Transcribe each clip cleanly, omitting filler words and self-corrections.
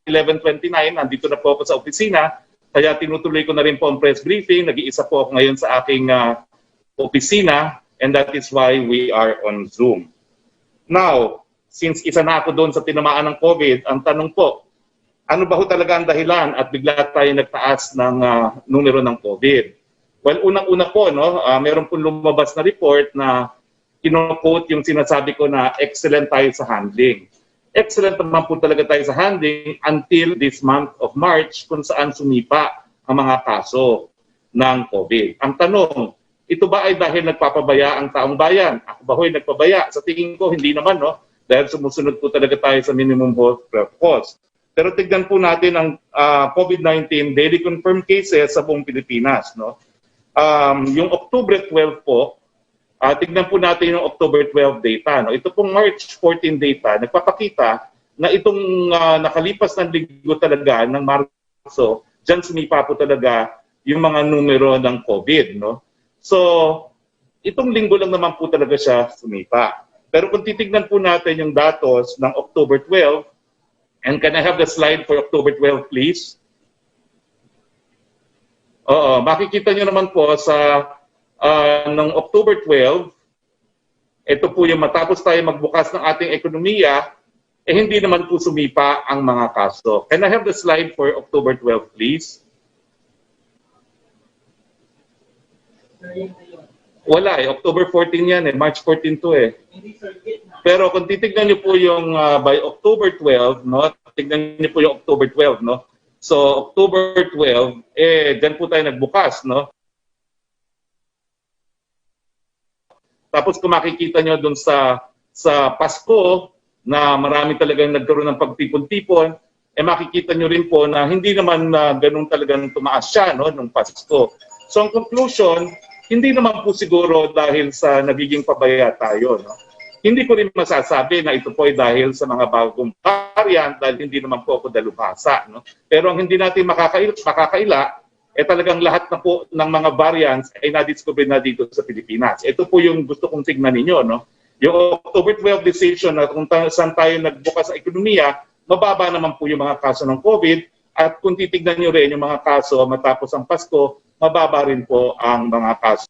11:29, nandito na po ako sa opisina, kaya tinutuloy ko na rin po ang press briefing. Nag-iisa po ako ngayon sa aking opisina, and that is why we are on Zoom. Now, since isa na ako doon sa tinamaan ng COVID, ang tanong po, ano ba ho talaga ang dahilan at bigla tayo nagtaas ng numero ng COVID? Well, unang-una po, no, meron po lumabas na report na kino-quote yung sinasabi ko na excellent tayo sa handling. Excellent naman po talaga tayo sa handling until this month of March kung saan sumipa ang mga kaso ng COVID. Ang tanong, ito ba ay dahil nagpapabaya ang taong bayan? Ako ba ho'y nagpabaya? Sa tingin ko, hindi naman, no? Dahil sumusunod po talaga tayo sa minimum health cost. Pero tignan po natin ang COVID-19 daily confirmed cases sa buong Pilipinas, no? Yung October 12 po, tignan po natin yung October 12 data. No? Ito pong March 14 data, nagpapakita na itong nakalipas ng linggo talaga ng Marso, dyan sumipa po talaga yung mga numero ng COVID. No? So, itong linggo lang naman po talaga siya sumipa. Pero kung titignan po natin yung datos ng October 12, and can I have the slide for October 12, please? Oo, makikita nyo naman po sa ng October 12, ito po yung matapos tayo magbukas ng ating ekonomiya, hindi naman po sumipa ang mga kaso. Can I have the slide for October 12, please? Wala October 14 yan March 14 to Pero kung titignan niyo po yung by October 12, no? Tignan niyo po yung October 12, no? So October 12, diyan po tayo nagbukas, no? Tapos kung makikita nyo dun sa Pasko na marami talagang nagkaroon ng pagtipon-tipon, makikita nyo rin po na hindi naman ganun talagang tumaas siya, no, nung Pasko. So ang conclusion, hindi naman po siguro dahil sa nagiging pabaya tayo. No? Hindi ko rin masasabi na ito po ay dahil sa mga bagong variant dahil hindi naman po ako dalubhasa. No? Pero ang hindi natin makakaila, talagang lahat na po ng mga variants ay na-discover na dito sa Pilipinas. Ito po yung gusto kong tignan ninyo. No? Yung October 12 decision na kung saan tayo nagbukas sa ekonomiya, mababa naman po yung mga kaso ng COVID. At kung titignan nyo rin yung mga kaso matapos ang Pasko, mababa rin po ang mga kaso.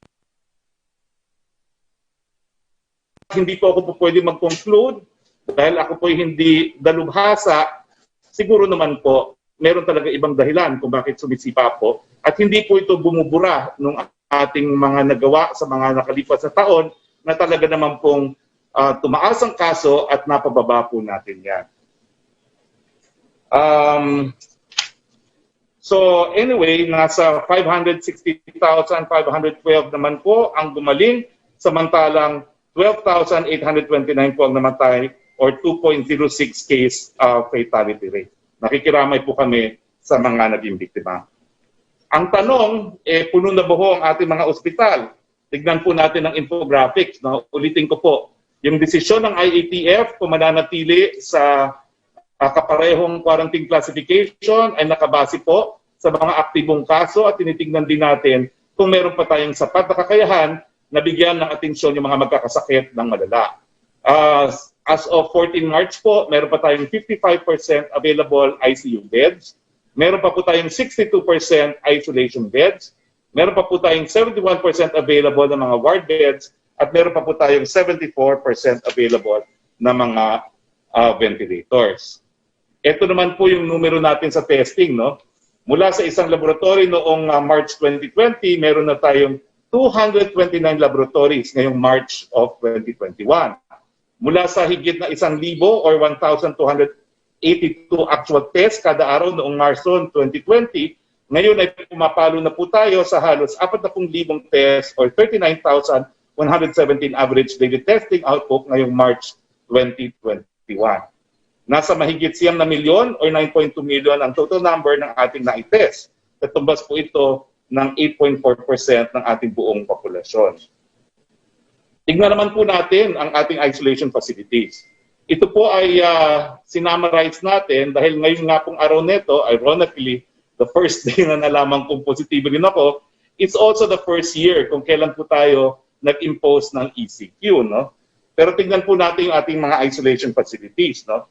Hindi po ako po pwede mag-conclude dahil ako po hindi dalubhasa. Siguro naman po, meron talaga ibang dahilan kung bakit sumisipa po. At hindi po ito bumubura nung ating mga nagawa sa mga nakalipas na taon na talaga naman pong tumaas ang kaso at napababa po natin yan. So anyway, nasa 560,512 naman po ang gumaling, samantalang 12,829 po ang namatay or 2.06 case fatality rate. Nakikiramay po kami sa mga naging biktima. Ang tanong, puno na ba ho ang ating mga ospital? Tignan po natin ang infographics. No? Ulitin ko po, yung desisyon ng IATF kung mananatili sa kaparehong quarantine classification ay nakabase po sa mga aktibong kaso at tinitignan din natin kung meron pa tayong sapat na kakayahan na bigyan ng atensyon yung mga magkakasakit ng malala. As of 14 March po, meron pa tayong 55% available ICU beds. Meron pa po tayong 62% isolation beds. Meron pa po tayong 71% available na mga ward beds. At meron pa po tayong 74% available na mga ventilators. Ito naman po yung numero natin sa testing. No? Mula sa isang laboratory noong March 2020, meron na tayong 229 laboratories ngayong March of 2021. Mula sa higit na 1,000 or 1,282 actual tests kada araw noong Marso 2020, ngayon ay pumapalo na po tayo sa halos 40,000 tests or 39,117 average daily testing output ngayong March 2021. Nasa mahigit 9 na milyon or 9.2 million ang total number ng ating na-test. Katumbas po ito ng 8.4% ng ating buong populasyon. Tignan naman po natin ang ating isolation facilities. Ito po ay sinamarize natin dahil ngayon nga pong araw nito, ironically, the first day na nalaman kong positibo rin ako, it's also the first year kung kailan po tayo nag-impose ng ECQ. No? Pero tignan po natin yung ating mga isolation facilities. No?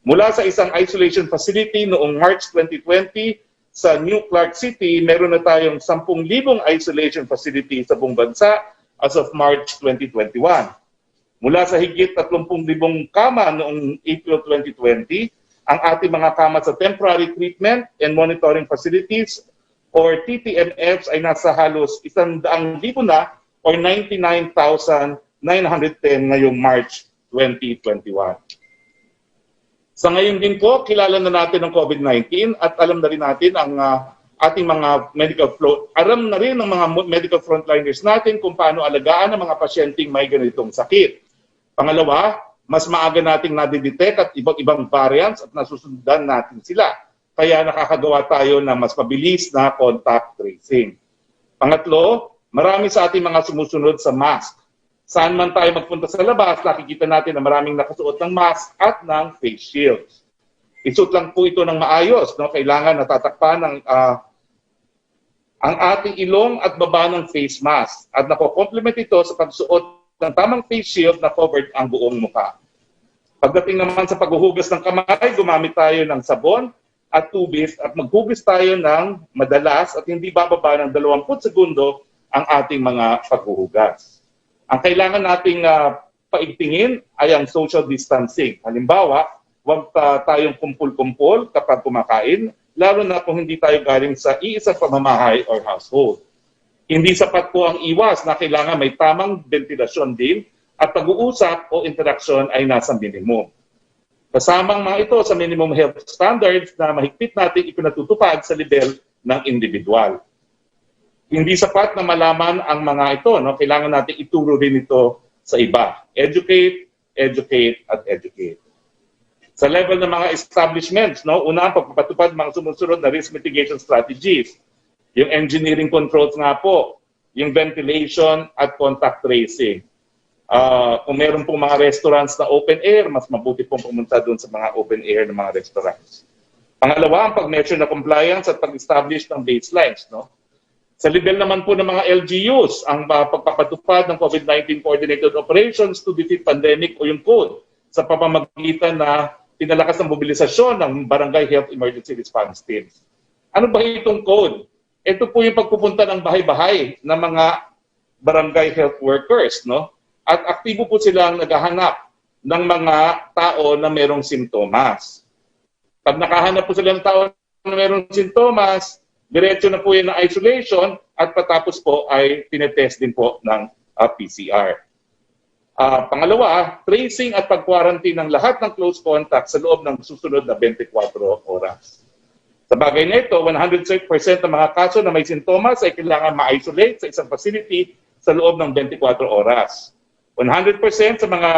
Mula sa isang isolation facility noong March 2020 sa New Clark City, meron na tayong 10,000 isolation facility sa buong bansa as of March 2021. Mula sa higit 30,000 kama noong April 2020, ang ating mga kama sa Temporary Treatment and Monitoring Facilities or TTMFs ay nasa halos 100,000 na or 99,910 ngayong March 2021. Sa ngayon din po, kilala na natin ang COVID-19 at alam na rin natin ang ating mga alam na rin ng mga medical frontliners natin kung paano alagaan ang mga pasyenteng may ganitong sakit. Pangalawa, mas maaga nating nadidetect at iba't ibang variants at nasusundan natin sila. Kaya nakakagawa tayo ng mas mabilis na contact tracing. Pangatlo, marami sa ating mga sumusunod sa mask. Saan man tayo magpunta sa labas, nakikita natin na maraming nakasuot ng mask at ng face shields. Isuot lang po ito ng maayos. No? Kailangan natatakpan ang ating ilong at baba ng face mask. At nako-complement ito sa pagsuot ng tamang face shield na covered ang buong mukha. Pagdating naman sa paghuhugas ng kamay, gumamit tayo ng sabon at tubig at maghugas tayo ng madalas at hindi bababa ng 20 segundo ang ating mga paghuhugas. Ang kailangan nating paigtingin ay ang social distancing. Halimbawa, huwag tayong kumpul-kumpul kapag kumakain, lalo na kung hindi tayo galing sa iisang pamamahay or household. Hindi sapat po ang iwas na kailangan may tamang ventilasyon din at pag-uusap o interaksyon ay nasa minimum. Kasamang mga ito sa minimum health standards na mahigpit natin ipinatutupad sa level ng individual. Hindi sapat na malaman ang mga ito. No? Kailangan natin ituro rin ito sa iba. Educate, educate, at educate. Sa level ng mga establishments, no? Una, ang pagpapatupad mga sumusunod na risk mitigation strategies. Yung engineering controls nga po, yung ventilation at contact tracing. Kung meron pong mga restaurants na open air, mas mabuti pong pumunta doon sa mga open air ng mga restaurants. Pangalawa, ang pag-measure na compliance at pag-establish ng baselines. No? Sa level naman po ng mga LGUs, ang pagpapatupad ng COVID-19 Coordinated Operations to Defeat Pandemic o yung code sa pamamagitan na pinalakas ng mobilisasyon ng Barangay Health Emergency Response Teams. Ano ba itong code? Ito po yung pagpupunta ng bahay-bahay ng mga barangay health workers, no? At aktibo po silang naghahanap ng mga tao na merong simptomas. Pag nakahanap po sila ng tao na merong simptomas, diretso na po yan ng isolation at patapos po ay tinetest din po ng PCR. Pangalawa, tracing at pag-quarantine ng lahat ng close contact sa loob ng susunod na 24 oras. Sa bagay na ito, 100% ng mga kaso na may sintomas ay kailangan ma-isolate sa isang facility sa loob ng 24 oras. 100% sa mga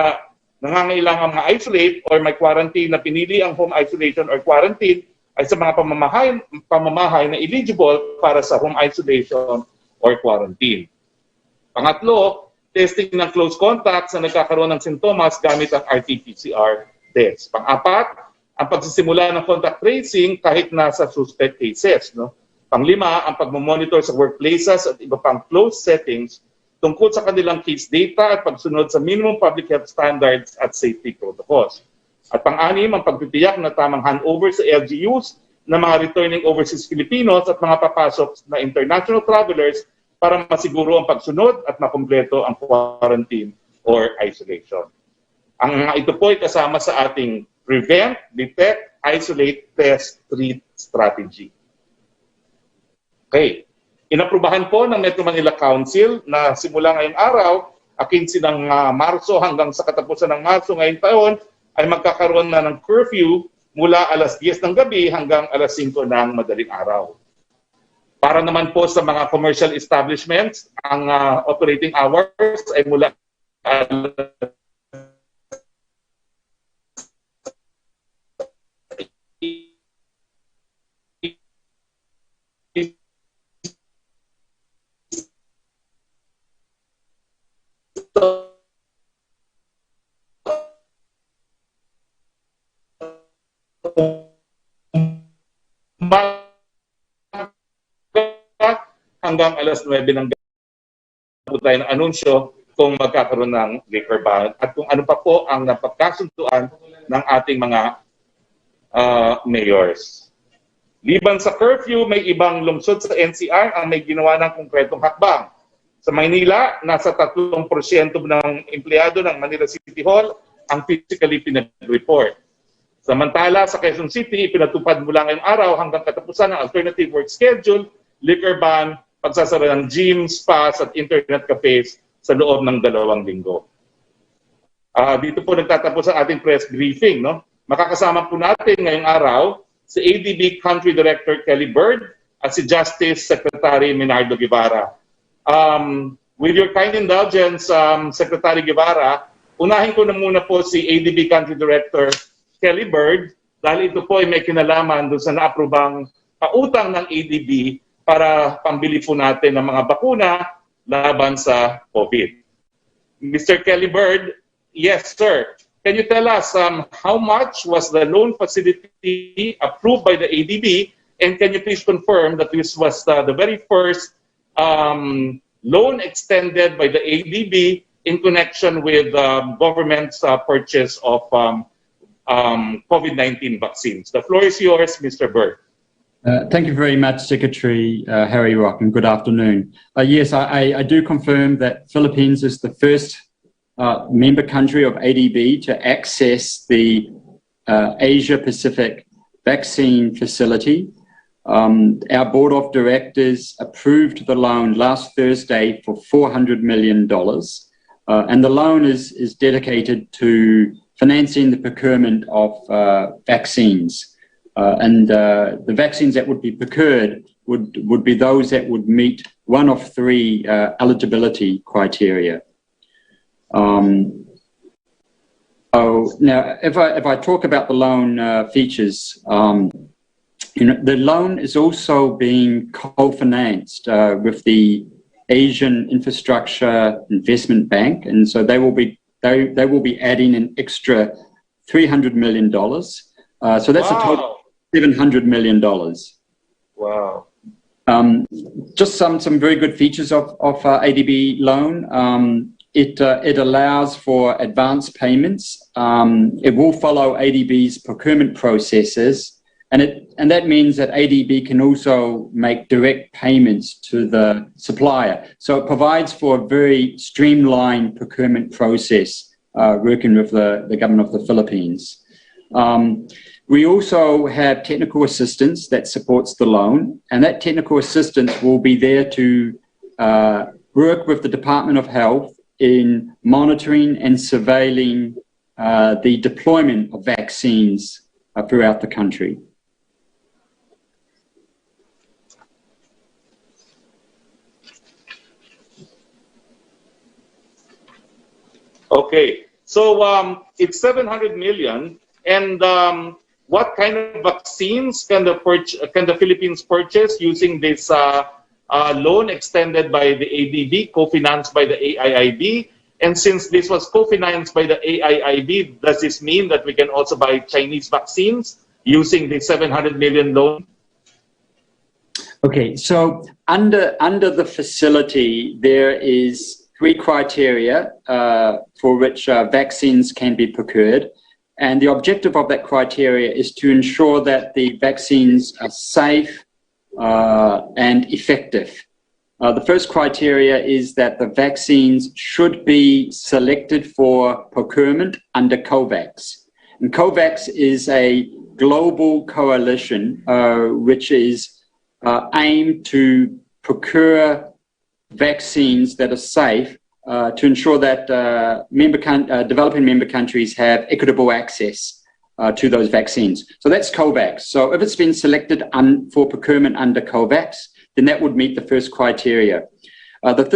nangangailangan ma-isolate or may quarantine na pinili ang home isolation or quarantine ay sa mga pamamahay na eligible para sa home isolation or quarantine. Pangatlo, testing ng close contacts na nagkakaroon ng sintomas gamit ang RT-PCR test. Pang-apat, ang pagsisimula ng contact tracing kahit nasa suspect cases. No? Panglima, ang pagmamonitor sa workplaces at iba pang closed settings tungkol sa kanilang case data at pagsunod sa minimum public health standards at safety protocols. At pang-anim, ang pagtitiyak na tamang handover sa LGUs ng mga returning overseas Filipinos at mga papasok na international travelers para masiguro ang pagsunod at makumpleto ang quarantine or isolation. Ang ito po ay kasama sa ating prevent, detect, isolate, test, treat strategy. Okay. Inaprubahan po ng Metro Manila Council na simula ngayong araw, 15 ng Marso hanggang sa katapusan ng Marso ngayong taon, ay magkakaroon na ng curfew mula alas 10 ng gabi hanggang alas 5 ng madaling araw. Para naman po sa mga commercial establishments, ang operating hours ay mula hanggang alas 9 ng gabi po tayo ng anunsyo kung magkakaroon ng liquor ban at kung ano pa po ang napagkasunduan ng ating mga mayors. Liban sa curfew, may ibang lungsod sa NCR ang may ginawa ng konkretong hakbang. Sa Maynila, nasa 3% ng empleyado ng Manila City Hall ang physically pinag-report. Samantala, sa Quezon City, pinatupad mula ngayong araw hanggang katapusan ng alternative work schedule, liquor ban, pagsasara ng gyms, spas at internet cafes sa loob ng 2 linggo. Dito po nagtatapos ang ating press briefing. No? Makakasama po natin ngayong araw si ADB Country Director Kelly Bird at si Justice Secretary Menardo Guevara. With your kind indulgence, Secretary Guevara, unahin ko na muna po si ADB Country Director Kelly Bird dahil ito po ay may kinalaman doon sa naaprobang pautang ng ADB para pambili po natin ng mga bakuna laban sa COVID. Mr. Kelly Bird, yes sir. Can you tell us how much was the loan facility approved by the ADB, and can you please confirm that this was the very first loan extended by the ADB in connection with government's purchase of COVID-19 vaccines? The floor is yours, Mr. Bird. Thank you very much, Secretary Harry Roque, and good afternoon. Yes, I do confirm that Philippines is the first member country of ADB to access the Asia-Pacific vaccine facility. Our board of directors approved the loan last Thursday for $400 million. And the loan is dedicated to financing the procurement of vaccines. And the vaccines that would be procured would be those that would meet one of 3 eligibility criteria. Now, if I talk about the loan features, the loan is also being co-financed with the Asian Infrastructure Investment Bank, and so they will be adding an extra $300 million. So that's a total of $700 million. Wow. Just some very good features of ADB loan. It allows for advance payments. It will follow ADB's procurement processes, and that means that ADB can also make direct payments to the supplier. So it provides for a very streamlined procurement process working with the government of the Philippines. We also have technical assistance that supports the loan, and that technical assistance will be there to work with the Department of Health in monitoring and surveilling the deployment of vaccines throughout the country. Okay, so it's 700 million, and what kind of vaccines can the Philippines purchase using this loan extended by the ADB, co-financed by the AIIB? And since this was co-financed by the AIIB, does this mean that we can also buy Chinese vaccines using the 700 million loan? Okay, so under the facility, there is 3 criteria for which vaccines can be procured. And the objective of that criteria is to ensure that the vaccines are safe and effective. The first criteria is that the vaccines should be selected for procurement under COVAX. And COVAX is a global coalition which is aimed to procure vaccines that are safe to ensure that developing member countries have equitable access to those vaccines. So that's COVAX. So if it's been selected for procurement under COVAX, then that would meet the first criteria. The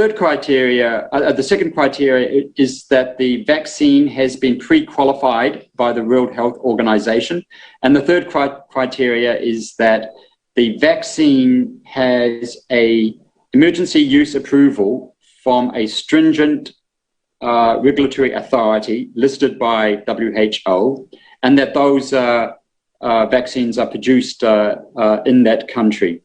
second criteria is that the vaccine has been pre-qualified by the World Health Organization. And the third criteria is that the vaccine has an emergency use approval from a stringent regulatory authority listed by WHO, and that those vaccines are produced in that country.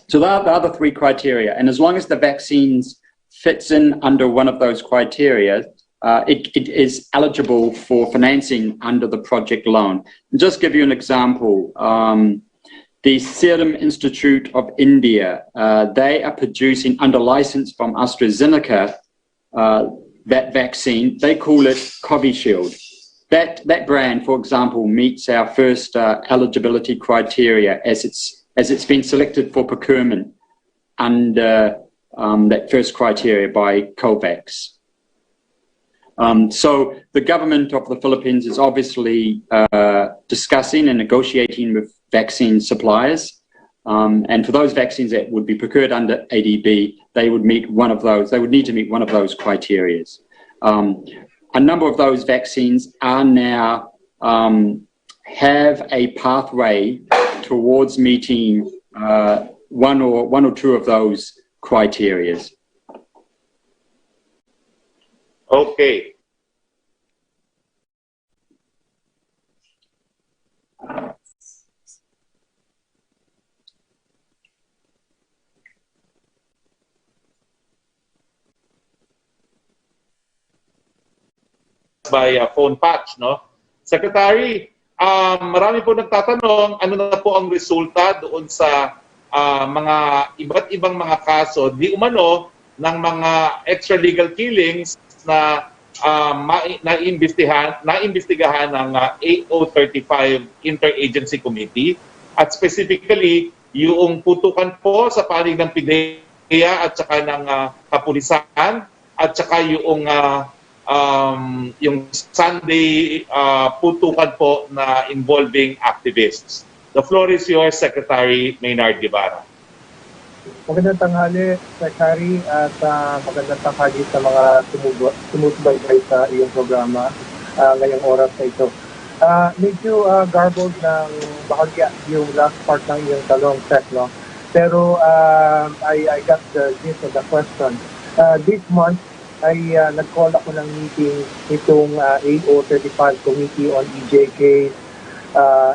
So there are the 3 criteria, and as long as the vaccines fits in under one of those criteria, it is eligible for financing under the project loan. And just give you an example, the Serum Institute of India, they are producing under license from AstraZeneca that vaccine. They call it Covishield. That brand, for example, meets our first eligibility criteria as it's been selected for procurement under that first criteria by COVAX. So the government of the Philippines is obviously discussing and negotiating with vaccine suppliers. And for those vaccines that would be procured under ADB, they would meet one of those. They would need to meet one of those criteria. A number of those vaccines are now have a pathway towards meeting one or two of those criteria. Okay. By phone patch, no? Secretary, marami po nagtatanong ano na po ang resulta doon sa mga iba't ibang mga kaso di umano ng mga extralegal killings na naimbestigahan ng AO35 Interagency Committee, at specifically yung putukan po sa panig ng PIDEA at saka ng kapulisan at saka yung Sunday putukan po na involving activists. The floor is yours, Secretary Maynard Guevara. Magandang tanghali, Secretary, at magandang tanghali sa mga sumusubaybay sa iyong programa ngayong oras na ito. Medyo garbled ng bahagya yung last part ng iyong talong, Sec, no? Pero I got the gist of the question. This month, ay nag-call ako ng meeting itong AO35 Committee on EJK,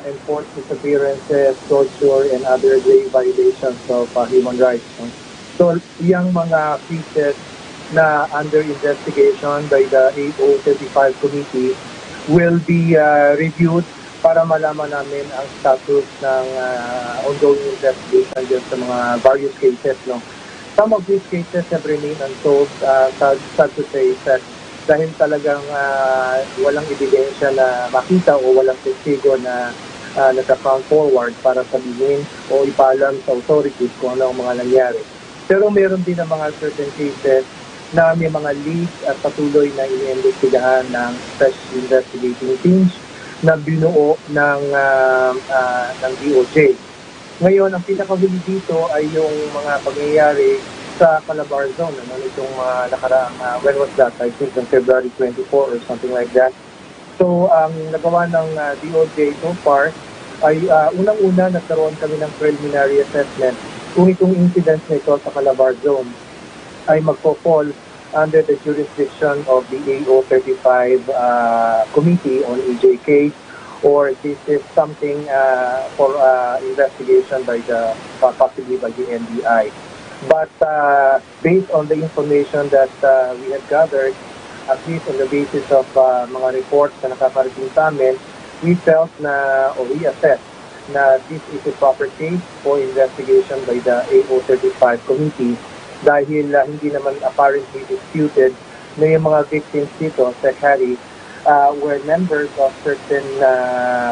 enforced disappearances, torture, and other grave violations of human rights. So, yung mga cases na under investigation by the AO35 Committee will be reviewed para malaman namin ang status ng ongoing investigation dyan sa mga various cases. No? Some of these cases have remained unsolved, sad to say, that dahil talagang walang ebidensya na makita o walang testigo na nagka-come forward para sabihin o ipaalam sa authorities kung ano ang mga nangyari. Pero meron din ang mga certain cases na may mga leads at patuloy na iniimbestigahan ng special investigating teams na binuo ng DOJ. Ngayon, ang pinakahuli dito ay yung mga pangyayari sa Calabar Zone, itong nakaraang, when was that? I think on February 24 or something like that. So, ang nagawa ng DOJ so far ay unang-una nagkaroon kami ng preliminary assessment kung itong incidents na ito sa Calabar Zone ay magpo-fall under the jurisdiction of the AO35 Committee on EJK, or this is something for investigation by possibly by the NBI. But based on the information that we have gathered, at least on the basis of mga reports na nakakarating sa amin, we felt na, or we assessed na this is a proper case for investigation by the AO35 Committee dahil hindi naman apparently disputed na yung mga victims dito, Harry, were members of certain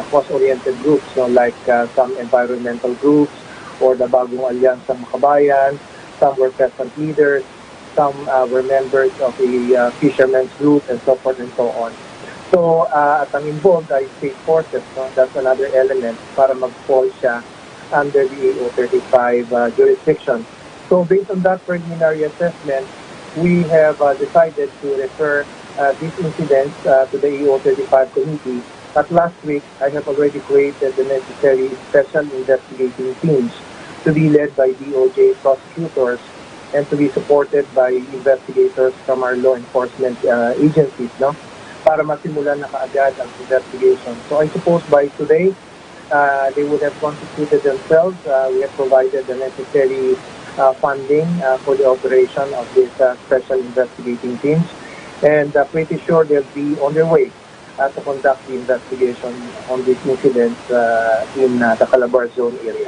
cause-oriented groups, like some environmental groups or the Bagong Alyansa Makabayan. Some were peasant leaders, some were members of a fishermen's group, and so forth and so on. So, at ang involved ay state forces, that's another element para mag-fall siya under the AO35 jurisdiction. So, based on that preliminary assessment, we have decided to refer these incidents to the AO35 Committee. But last week, I have already created the necessary special investigating teams to be led by DOJ prosecutors and to be supported by investigators from our law enforcement agencies, para masimulan na kaagad ang investigation. So I suppose by today, they would have constituted themselves. We have provided the necessary funding for the operation of these special investigating teams. And pretty sure they'll be on their way to conduct the investigation on this incident in the Calabar Zone area.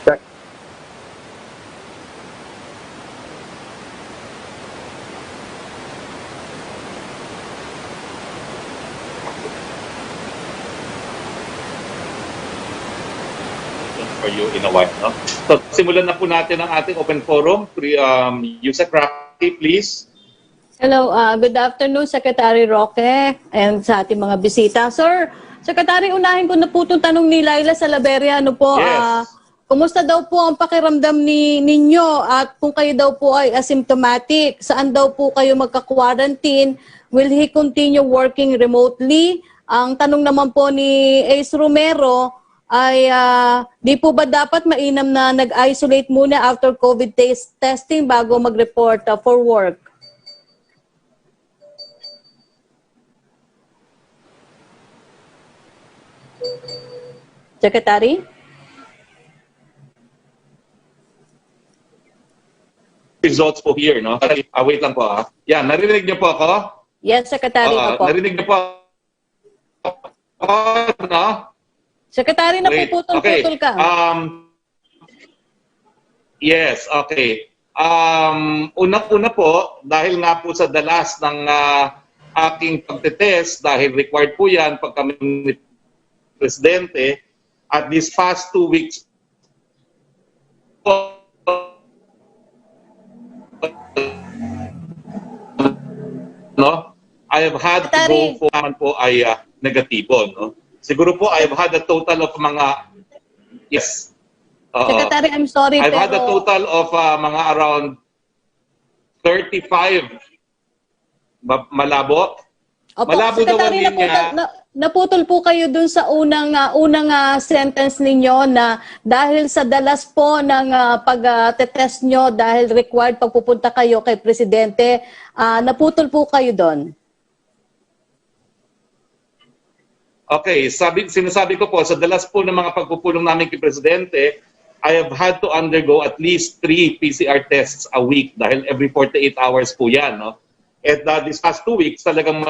Back. For you in a while, no? So, simulan na po natin ang ating open forum. Yusek Roque, please. Hello, good afternoon, Secretary Roque, and sa ating mga bisita. Sir, Secretary, unahin ko na po itong tanong ni Laila Salaberria. Ano po, Yes. kumusta daw po ang pakiramdam ninyo at kung kayo daw po ay asymptomatic, saan daw po kayo magka-quarantine? Will he continue working remotely? Ang tanong naman po ni Ace Romero ay di po ba dapat mainam na nag-isolate muna after COVID testing bago mag-report for work? Secretary? Results po here, no? Wait lang po, ah. Yan, narinig niyo po ako? Yes, Secretary, opo. Narinig niyo po ako, no? Secretary, napuputol-putol ka. Yes, okay. Una po, dahil nga po sa dalas ng aking pagtetest, dahil required po yan pag kami ni Presidente, at these past 2 weeks po, no? I have had to go po naman po ay negatibo, no? Siguro po I have had a total of mga yes. Secretary, I'm sorry I've pero had a total of mga around 35 malabo. Opo, Malabo daw ang Secretary, linya. naputol po kayo dun sa unang sentence ninyo na dahil sa dalas po ng pag-test nyo dahil required pagpupunta kayo kay Presidente, naputol po kayo doon. Okay, sinasabi ko po, sa dalas po ng mga pagpupulong namin kay Presidente, I have had to undergo at least 3 PCR tests a week dahil every 48 hours po yan, no? At these past 2 weeks, talagang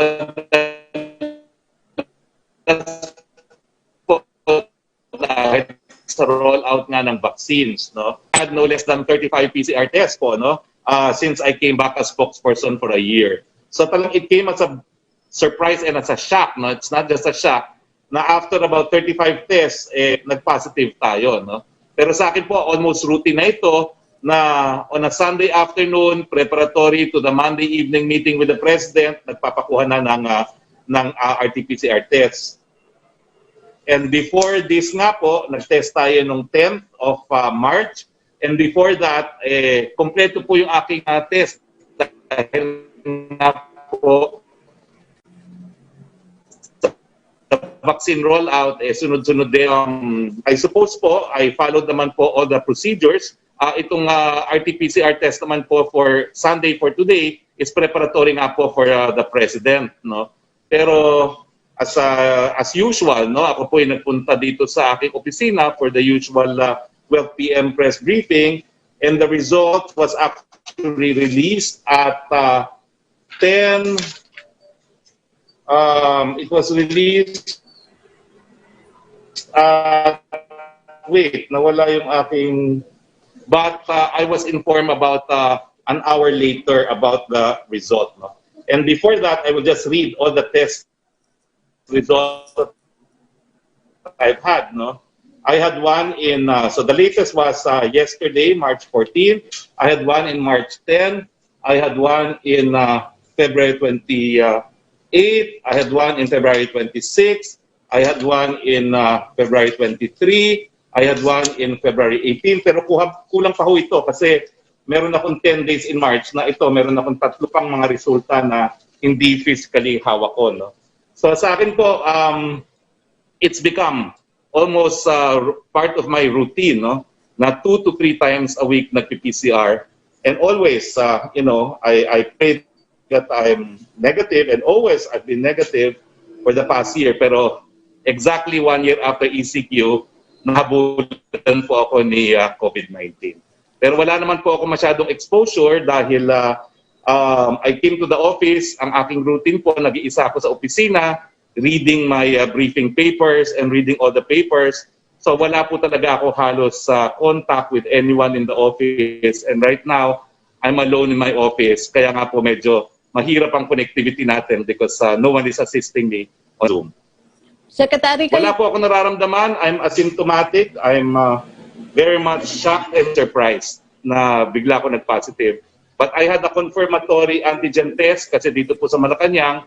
dahil sa rollout nga ng vaccines, no? I had no less than 35 PCR tests po, no? Since I came back as spokesperson for a year. So talagang it came as a surprise and as a shock, no? It's not just a shock na after about 35 tests, nag-positive tayo, no? Pero sa akin po, almost routine na ito na on a Sunday afternoon, preparatory to the Monday evening meeting with the President, nagpapakuha na ng RT-PCR test. And before this nga po, nag-test tayo nung 10th of March. And before that, kompleto po yung aking test. Dahil nga po, vaccine rollout, sunod-sunod din. I suppose po, I followed naman po all the procedures. Itong RT-PCR test naman po for Sunday for today is preparatory nga po for the President, no? Pero as usual, no, ako po ay nagpunta dito sa aking opisina for the usual 12 p.m. press briefing, and the result was actually released at 10. It was released wait, nawala yung aking, but I was informed about an hour later about the result, no? And before that, I will just read all the test results that I've had, no? I had one in, so the latest was yesterday, March 14. I had one in March 10. I had one in February 28. I had one in February 26. I had one in February 23. I had one in February 18. Pero kulang pa ho ito kasi meron akong 10 days in March na ito, meron akong 3 pang mga resulta na hindi physically hawak ko, no? So sa akin po, it's become almost part of my routine, no? Na 2 to 3 times a week nagpi-PCR. And always, you know, I pray that I'm negative, and always I've been negative for the past year. Pero exactly 1 year after ECQ, nahabulan po ako ni COVID-19. Pero wala naman po ako masyadong exposure dahil I came to the office, ang aking routine po, nag-iisa ako sa opisina, reading my briefing papers and reading all the papers. So wala po talaga ako halos contact with anyone in the office. And right now, I'm alone in my office. Kaya nga po medyo mahirap ang connectivity natin because no one is assisting me on Zoom. Secretary, Wala po ako nararamdaman. I'm asymptomatic. I'm very much shocked and surprised na bigla ako nag-positive. But I had a confirmatory antigen test kasi dito po sa Malacanang,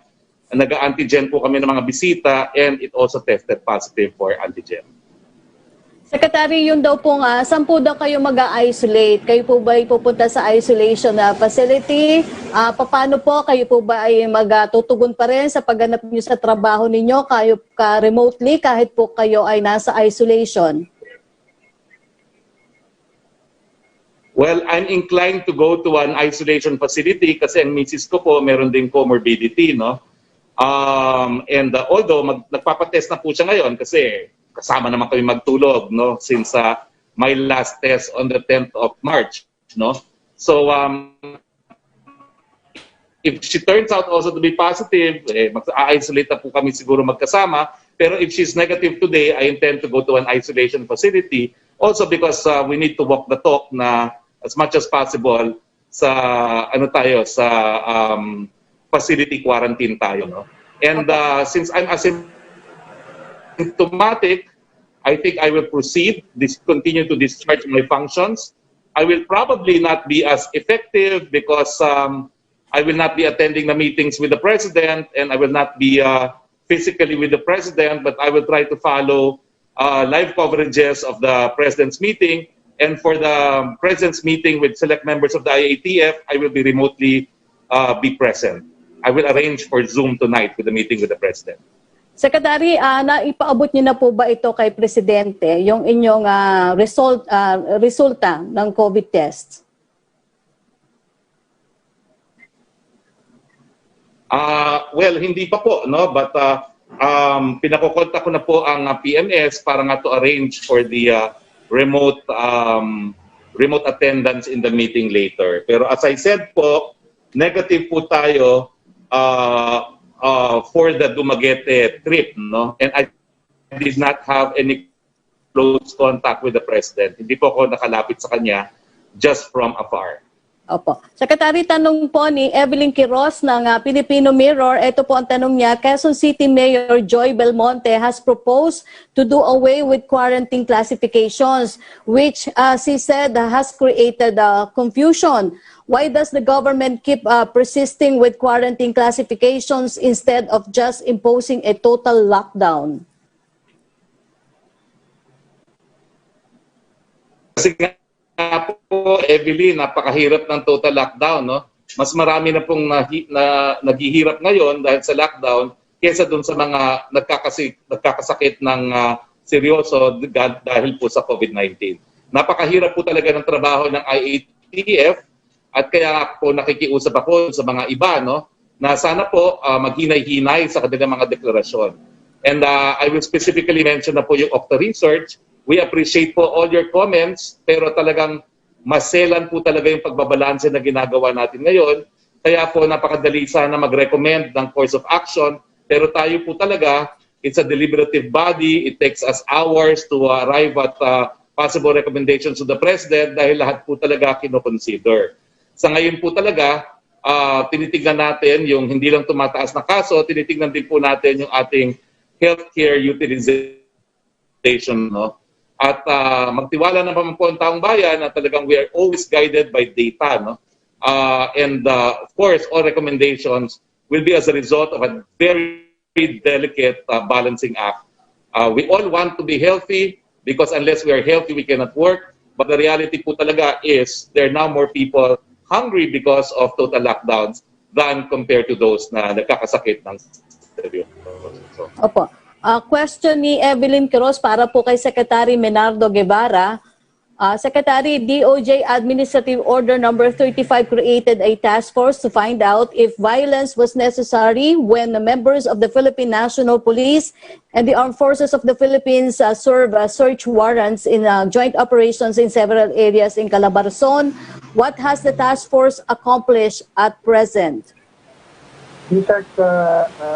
nag-antigen po kami ng mga bisita and it also tested positive for antigen. Secretary, yun daw po nga, saan po daw kayo mag-isolate? Kayo po ba ay pupunta sa isolation facility? Paano po? Kayo po ba ay magtutugon pa rin sa pagganap niyo sa trabaho ninyo? Kayo remotely kahit po kayo ay nasa isolation? Well, I'm inclined to go to an isolation facility kasi ang misis ko po meron ding comorbidity, no? Although nagpapatest na po siya ngayon kasi kasama naman kami magtulog, no? Since my last test on the 10th of March, no? So, if she turns out also to be positive, mag-isolate na po kami siguro magkasama. Pero if she's negative today, I intend to go to an isolation facility. Also because we need to walk the talk na as much as possible sa facility quarantine tayo, no? And since I'm asymptomatic, I think I will continue to discharge my functions. I will probably not be as effective because I will not be attending the meetings with the president and I will not be physically with the president, but I will try to follow live coverages of the president's meeting. And for the president's meeting with select members of the IATF, I will be remotely be present. I will arrange for Zoom tonight with the meeting with the president. Secretary, naipaabot niyo na po ba ito kay Presidente, yung inyong resulta ng COVID test? Well, hindi pa po, no? But pinakokontak ko na po ang PMS para nga to arrange for the remote attendance in the meeting later. Pero as I said po, negative po tayo for the Dumaguete trip, no? And I did not have any close contact with the president. Hindi po ako nakalapit sa kanya, just from afar. Opo. Secretary, tanong po ni Evelyn Quiroz ng Filipino Mirror. Ito po ang tanong niya. Quezon City Mayor Joy Belmonte has proposed to do away with quarantine classifications, which, as he said, has created confusion. Why does the government keep persisting with quarantine classifications instead of just imposing a total lockdown? Kasi nga po, Evelyn, napakahirap ng total lockdown, no? Mas marami na pong naghihirap ngayon dahil sa lockdown kesa dun sa mga nagkakasakit ng seryoso dahil po sa COVID-19. Napakahirap po talaga ng trabaho ng IATF at kaya po nakikiusap ako sa mga iba, no? Na sana po maghinay-hinay sa kanilang mga deklarasyon. And I will specifically mention na po yung Octa Research. We appreciate po all your comments, pero talagang maselan po talaga yung pagbabalanse na ginagawa natin ngayon. Kaya po napakadali sana mag-recommend ng course of action, pero tayo po talaga, it's a deliberative body. It takes us hours to arrive at possible recommendations to the President dahil lahat po talaga kinoconsider. Sa ngayon po talaga, tinitignan natin yung hindi lang tumataas na kaso, tinitignan din po natin yung ating healthcare utilization, no? At magtiwala naman po ang taong bayan na talagang we are always guided by data, no? Of course, all recommendations will be as a result of a very delicate balancing act. We all want to be healthy because unless we are healthy, we cannot work. But the reality po talaga is there are now more people hungry because of total lockdowns than compared to those na nagkakasakit ng seryoso. Opo. Question ni Evelyn Quiroz para po kay Secretary Menardo Guevara. Secretary, DOJ Administrative Order Number 35 created a task force to find out if violence was necessary when the members of the Philippine National Police and the Armed Forces of the Philippines serve search warrants in joint operations in several areas in Calabarzon, What has the task force accomplished at present? Research,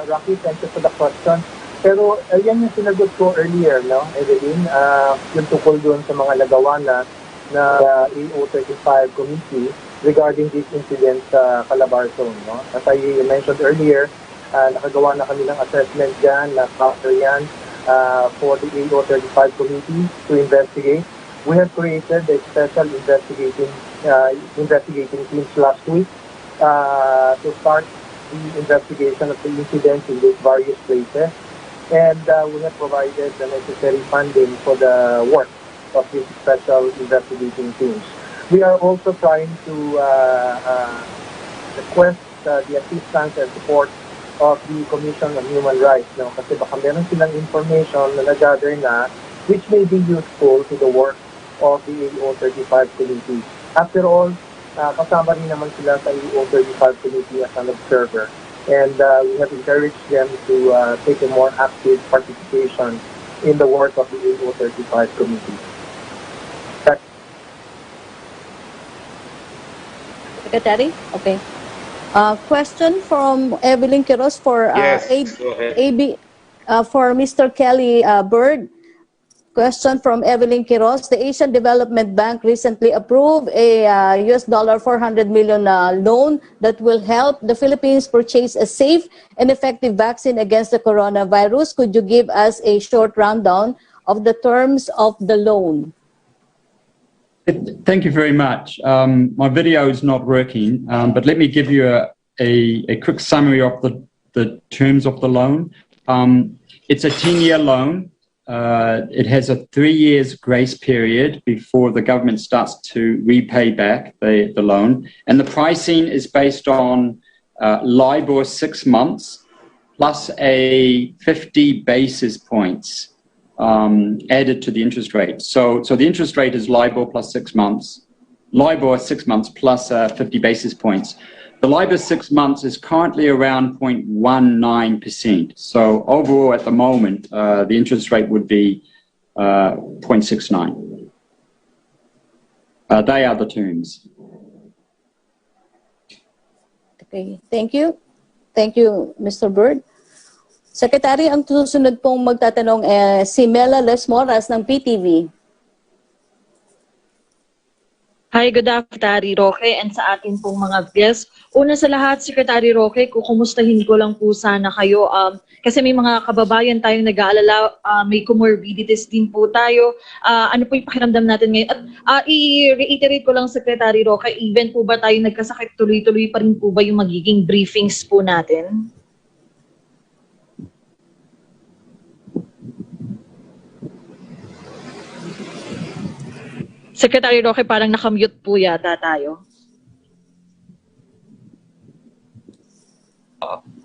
Rocky, thank you for the question. Pero yan yung sinagot ko earlier, no, Evelyn, yung tukol doon sa mga lagawan na AO35 committee regarding this incident sa Calabarzon. No? As I mentioned earlier, nakagawa na kami ng assessment dyan, na-factor yan for the AO35 committee to investigate. We have created a special investigating teams last week to start the investigation of the incidents in these various places. And we have provided the necessary funding for the work of these special investigating teams. We are also trying to request the assistance and support of the Commission on Human Rights. No? Kasi baka meron silang information na nag-gather na which may be useful to the work of the AO35 committee. After all, kasama rin naman sila sa AO35 committee as an observer. And we have encouraged them to take a more active participation in the work of the AO35 committee. Secretary? Okay. Question from Evelyn Quiroz for Yes, go ahead. for Mr. Kelly Bird. Question from Evelyn Quiroz. The Asian Development Bank recently approved a US $400 million loan that will help the Philippines purchase a safe and effective vaccine against the coronavirus. Could you give us a short rundown of the terms of the loan? Thank you very much. My video is not working, but let me give you a quick summary of the terms of the loan. It's a 10-year loan. It has a 3 years grace period before the government starts to repay back the loan. And the pricing is based on LIBOR 6 months plus a 50 basis points added to the interest rate. So the interest rate is LIBOR plus 6 months, LIBOR 6 months plus 50 basis points. The LIBOR 6 months is currently around 0.19%. So overall at the moment, the interest rate would be 0.69. They are the terms. Okay, thank you. Thank you, Mr. Bird. Secretary, ang susunod pong magtatanong si Mela Lesmoras ng PTV. Hi, good afternoon, Secretary Roque, and sa atin pong mga guests. Una sa lahat, Secretary Roque, kukumustahin ko lang po sana kayo kasi may mga kababayan tayong nag-aalala, may comorbidities din po tayo. Ano po yung pakiramdam natin ngayon? At i-reiterate ko lang, Secretary Roque, even po ba tayo nagkasakit, tuloy-tuloy pa rin po ba yung magiging briefings po natin? Secretary Roque, parang nakamute po yata tayo.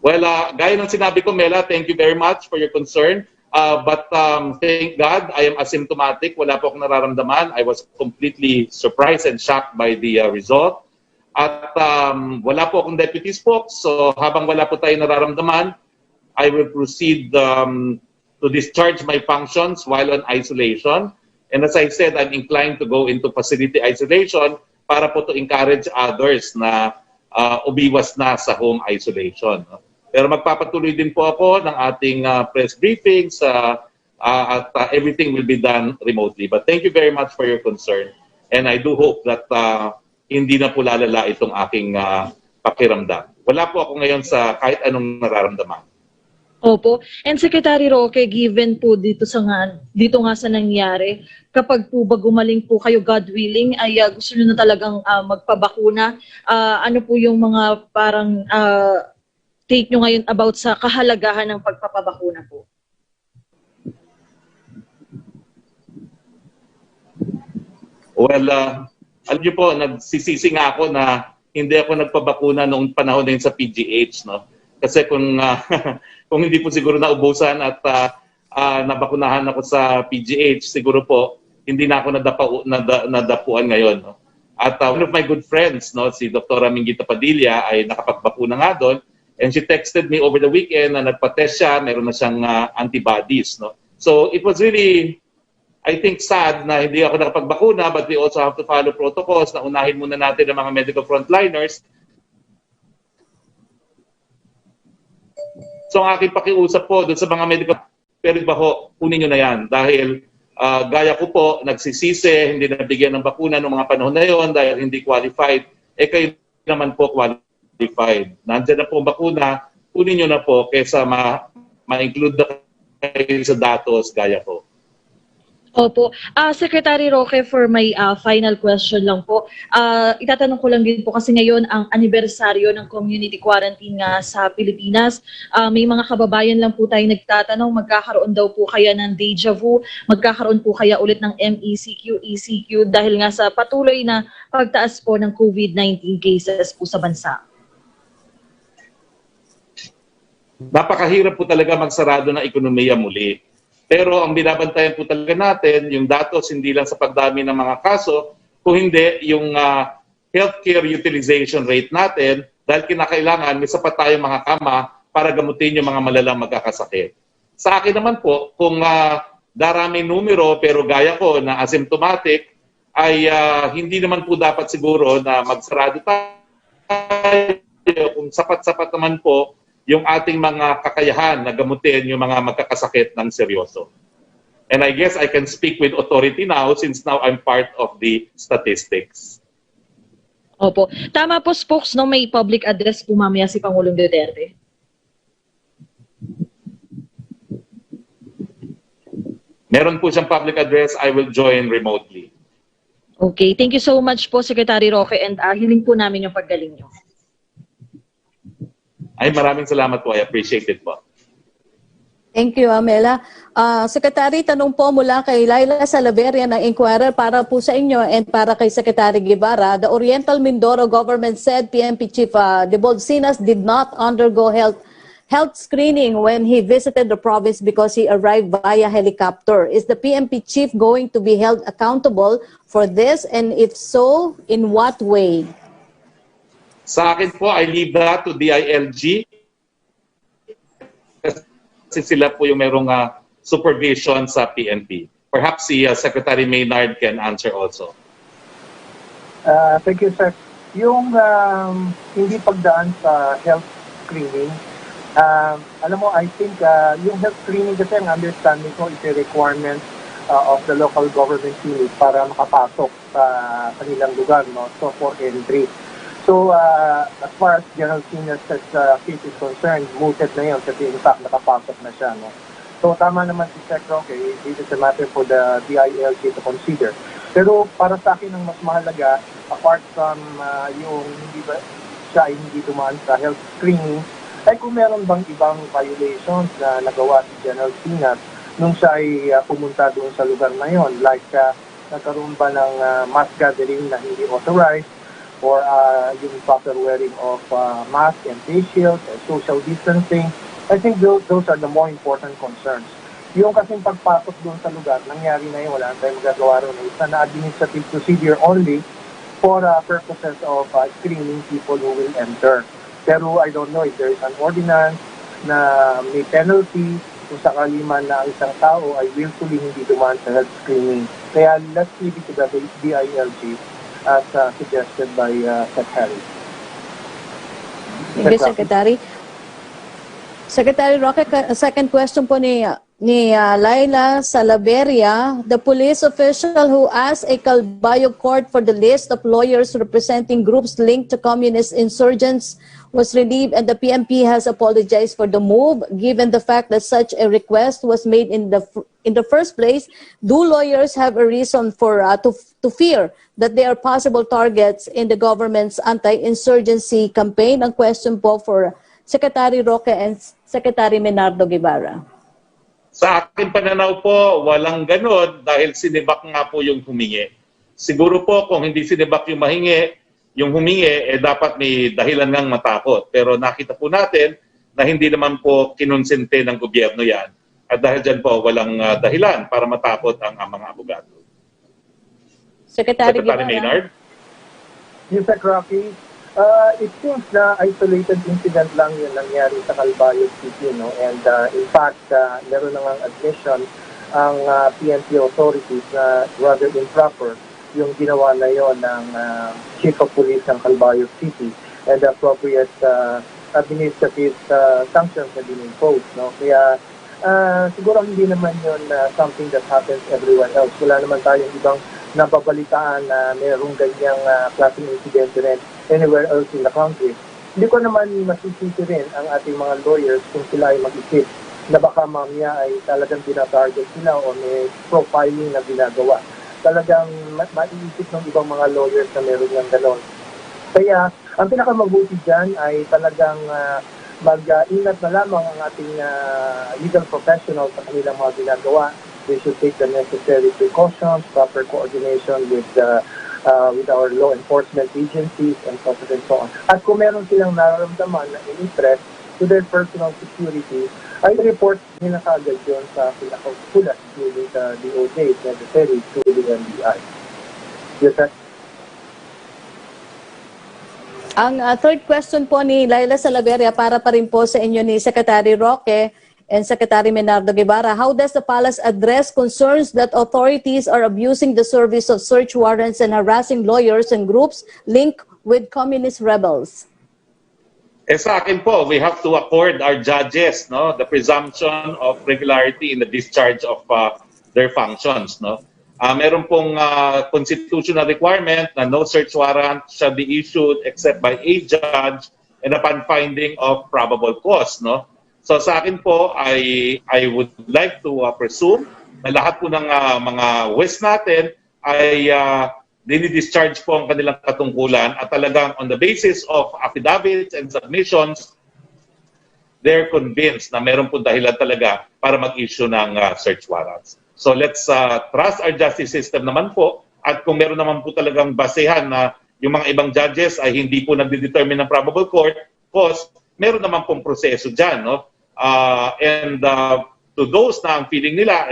Gaya ng sinabi ko, Mela, thank you very much for your concern. But thank God, I am asymptomatic. Wala po akong nararamdaman. I was completely surprised and shocked by the result. At wala po akong deputy spokes. So habang wala po tayo nararamdaman, I will proceed to discharge my functions while on isolation. And as I said, I'm inclined to go into facility isolation para po to encourage others na umiwas na sa home isolation. Pero magpapatuloy din po ako ng ating press briefings at everything will be done remotely. But thank you very much for your concern. And I do hope that hindi na po lalala itong aking pakiramdam. Wala po ako ngayon sa kahit anong nararamdaman. Opo. And Secretary Roque, given po dito nga sa nangyari, kapag po ba gumaling po kayo, God willing, ay gusto nyo na talagang magpabakuna, ano po yung mga parang take nyo ngayon about sa kahalagahan ng pagpapabakuna po? Well, alam niyo po, nagsisisi nga ako na hindi ako nagpabakuna noong panahon na yun sa PGH, no? Kasi kung hindi po siguro naubusan at nabakunahan ako sa PGH, siguro po hindi na ako nadapuan ngayon. No? At one of my good friends, no, si Dr. Mingita Padilla, ay nakapagbakuna nga doon. And she texted me over the weekend na nagpa-test siya, meron na siyang antibodies. No? So it was really I think sad na hindi ako nakapagbakuna, but we also have to follow protocols na unahin muna natin ang mga medical frontliners. So ang aking pakiusap po doon sa mga medical, pero ba ho, kunin nyo na yan. Dahil gaya ko po, nagsisisi, hindi nabigyan ng bakuna noong mga panahon na yon dahil hindi qualified. Eh kayo naman po qualified. Nandiyan na po ang bakuna, kunin nyo na po kaysa ma-include na kayo sa datos gaya ko. Opo. Secretary Roque, for my final question lang po. Itatanong ko lang din po kasi ngayon ang anibersaryo ng community quarantine nga sa Pilipinas. May mga kababayan lang po tayo nagtatanong, magkakaroon daw po kaya ng deja vu, magkakaroon po kaya ulit ng MECQ, ECQ dahil nga sa patuloy na pagtaas po ng COVID-19 cases po sa bansa. Napakahirap po talaga magsarado ng ekonomiya muli. Pero ang binabantayan po talaga natin, yung datos hindi lang sa pagdami ng mga kaso, kung hindi yung healthcare utilization rate natin dahil kinakailangan may sapat tayong mga kama para gamutin yung mga malalang magkakasakit. Sa akin naman po, kung daraming numero pero gaya ko na asymptomatic, ay hindi naman po dapat siguro na magsarado tayo kung sapat-sapat naman po yung ating mga kakayahan na gamutin yung mga magkakasakit ng seryoso. And I guess I can speak with authority now since now I'm part of the statistics. Opo. Tama po, spokes, no? May public address po mamaya si Pangulong Duterte. Meron po siyang public address. I will join remotely. Okay. Thank you so much po, Secretary Roque, and hiling po namin yung paggaling nyo. Ay, maraming salamat po. I appreciate it po. Thank you, Amela. Secretary, tanong po mula kay Laila Salaveria ng Inquirer para po sa inyo and para kay Secretary Guevara. The Oriental Mindoro government said PNP Chief De Bolsinas did not undergo health screening when he visited the province because he arrived via helicopter. Is the PNP chief going to be held accountable for this? And if so, in what way? Sa akin po, I leave that to DILG. Kasi sila po yung merong supervision sa PNP. Perhaps si Secretary Maynard can answer also. Thank you, sir. Yung hindi pagdaan sa health screening, alam mo, I think yung health screening kasi ang understanding ko is a requirement of the local government unit para makapasok sa kanilang lugar, no? So for entry. So, as far as General Senior's case is concerned, mooted na yun kasi in fact nakapasok na siya. No? So, tama naman si Sec Roque, this is a matter for the DILG to consider. Pero para sa akin ang mas mahalaga, apart from yung siya ay hindi dumaan sa health screening, ay kung meron bang ibang violations na nagawa si General Senior nung siya ay pumunta doon sa lugar na yon, like nagkaroon ba ng mass gathering na hindi authorized, or yung proper wearing of mask and face shields and social distancing. I think those are the more important concerns. Yung kasing pagpasok doon sa lugar, nangyari na yun, wala tayong magagawa ron. It's an administrative procedure only for purposes of screening people who will enter. Pero I don't know if there is an ordinance na may penalty kung sakali man na ang isang tao ay willfully hindi dumaan sa health screening. Kaya let's leave it to the DILG as suggested by Secretary. Thank you, Secretary. Secretary Roque, second question po ni Laila Salaveria. The police official who asked a Calbayo court for the list of lawyers representing groups linked to communist insurgents was relieved, and the PNP has apologized for the move. Given the fact that such a request was made in the first place, do lawyers have a reason for to fear that they are possible targets in the government's anti-insurgency campaign? Ang question po for Secretary Roque and Secretary Menardo Guevara. Sa akin pananaw po, walang ganon dahil sinibak nga po yung humingi. Siguro po kung hindi sinibak yung humingi, dapat may dahilan ngang matakot. Pero nakita po natin na hindi naman po kinonsente ng gobyerno yan. At dahil dyan po, walang dahilan para matakot ang mga abogado. Secretary Maynard? Yes, Sec Roque. It seems na isolated incident lang yung nangyari sa Calbayo City, no? And in fact, meron na ngang admission ang PNP authorities na rather improper yung ginawa na yon ng Chief of Police ng Calbayog City and the appropriate administrative sanctions na imposed. No? Kaya siguro hindi naman yun something that happens everywhere else. Wala naman tayong ibang nababalitaan na mayroong ganyang klaseng incident rin anywhere else in the country. Hindi ko naman masisisi rin ang ating mga lawyers kung sila ay mag-isip na baka mamaya ay talagang tinatarget sila o may profiling na ginagawa. Talagang maiisip ng ibang mga lawyers na meron yung gano'n. Kaya ang pinakamabuti dyan ay talagang mag-ingat na lamang ang ating legal professionals sa kanilang mga ginagawa. They should take the necessary precautions, proper coordination with our law enforcement agencies and so forth and so on. At kung meron silang nararamdaman na interest to their personal security, ay report nila kaagad yun sa pinakausulat including sa DOJ, necessary to the NBI. Yes, sir. Ang third question po ni Laila Salaveria para pa rin po sa inyo ni Secretary Roque and Secretary Menardo Guevara. How does the palace address concerns that authorities are abusing the service of search warrants and harassing lawyers and groups linked with communist rebels? Sa akin po, we have to accord our judges the presumption of regularity in the discharge of their functions. Meron pong constitutional requirement na no search warrant shall be issued except by a judge and upon finding of probable cause. So sa akin po, I would like to presume na lahat po ng mga West natin ay dini-discharge po ang kanilang katungkulan at talagang on the basis of affidavits and submissions, they're convinced na meron po dahilan talaga para mag-issue ng search warrants. So let's trust our justice system naman po at kung meron naman po talagang basehan na yung mga ibang judges ay hindi po nagde-determine ng probable cause, meron naman pong proseso dyan. And to those na ang feeling nila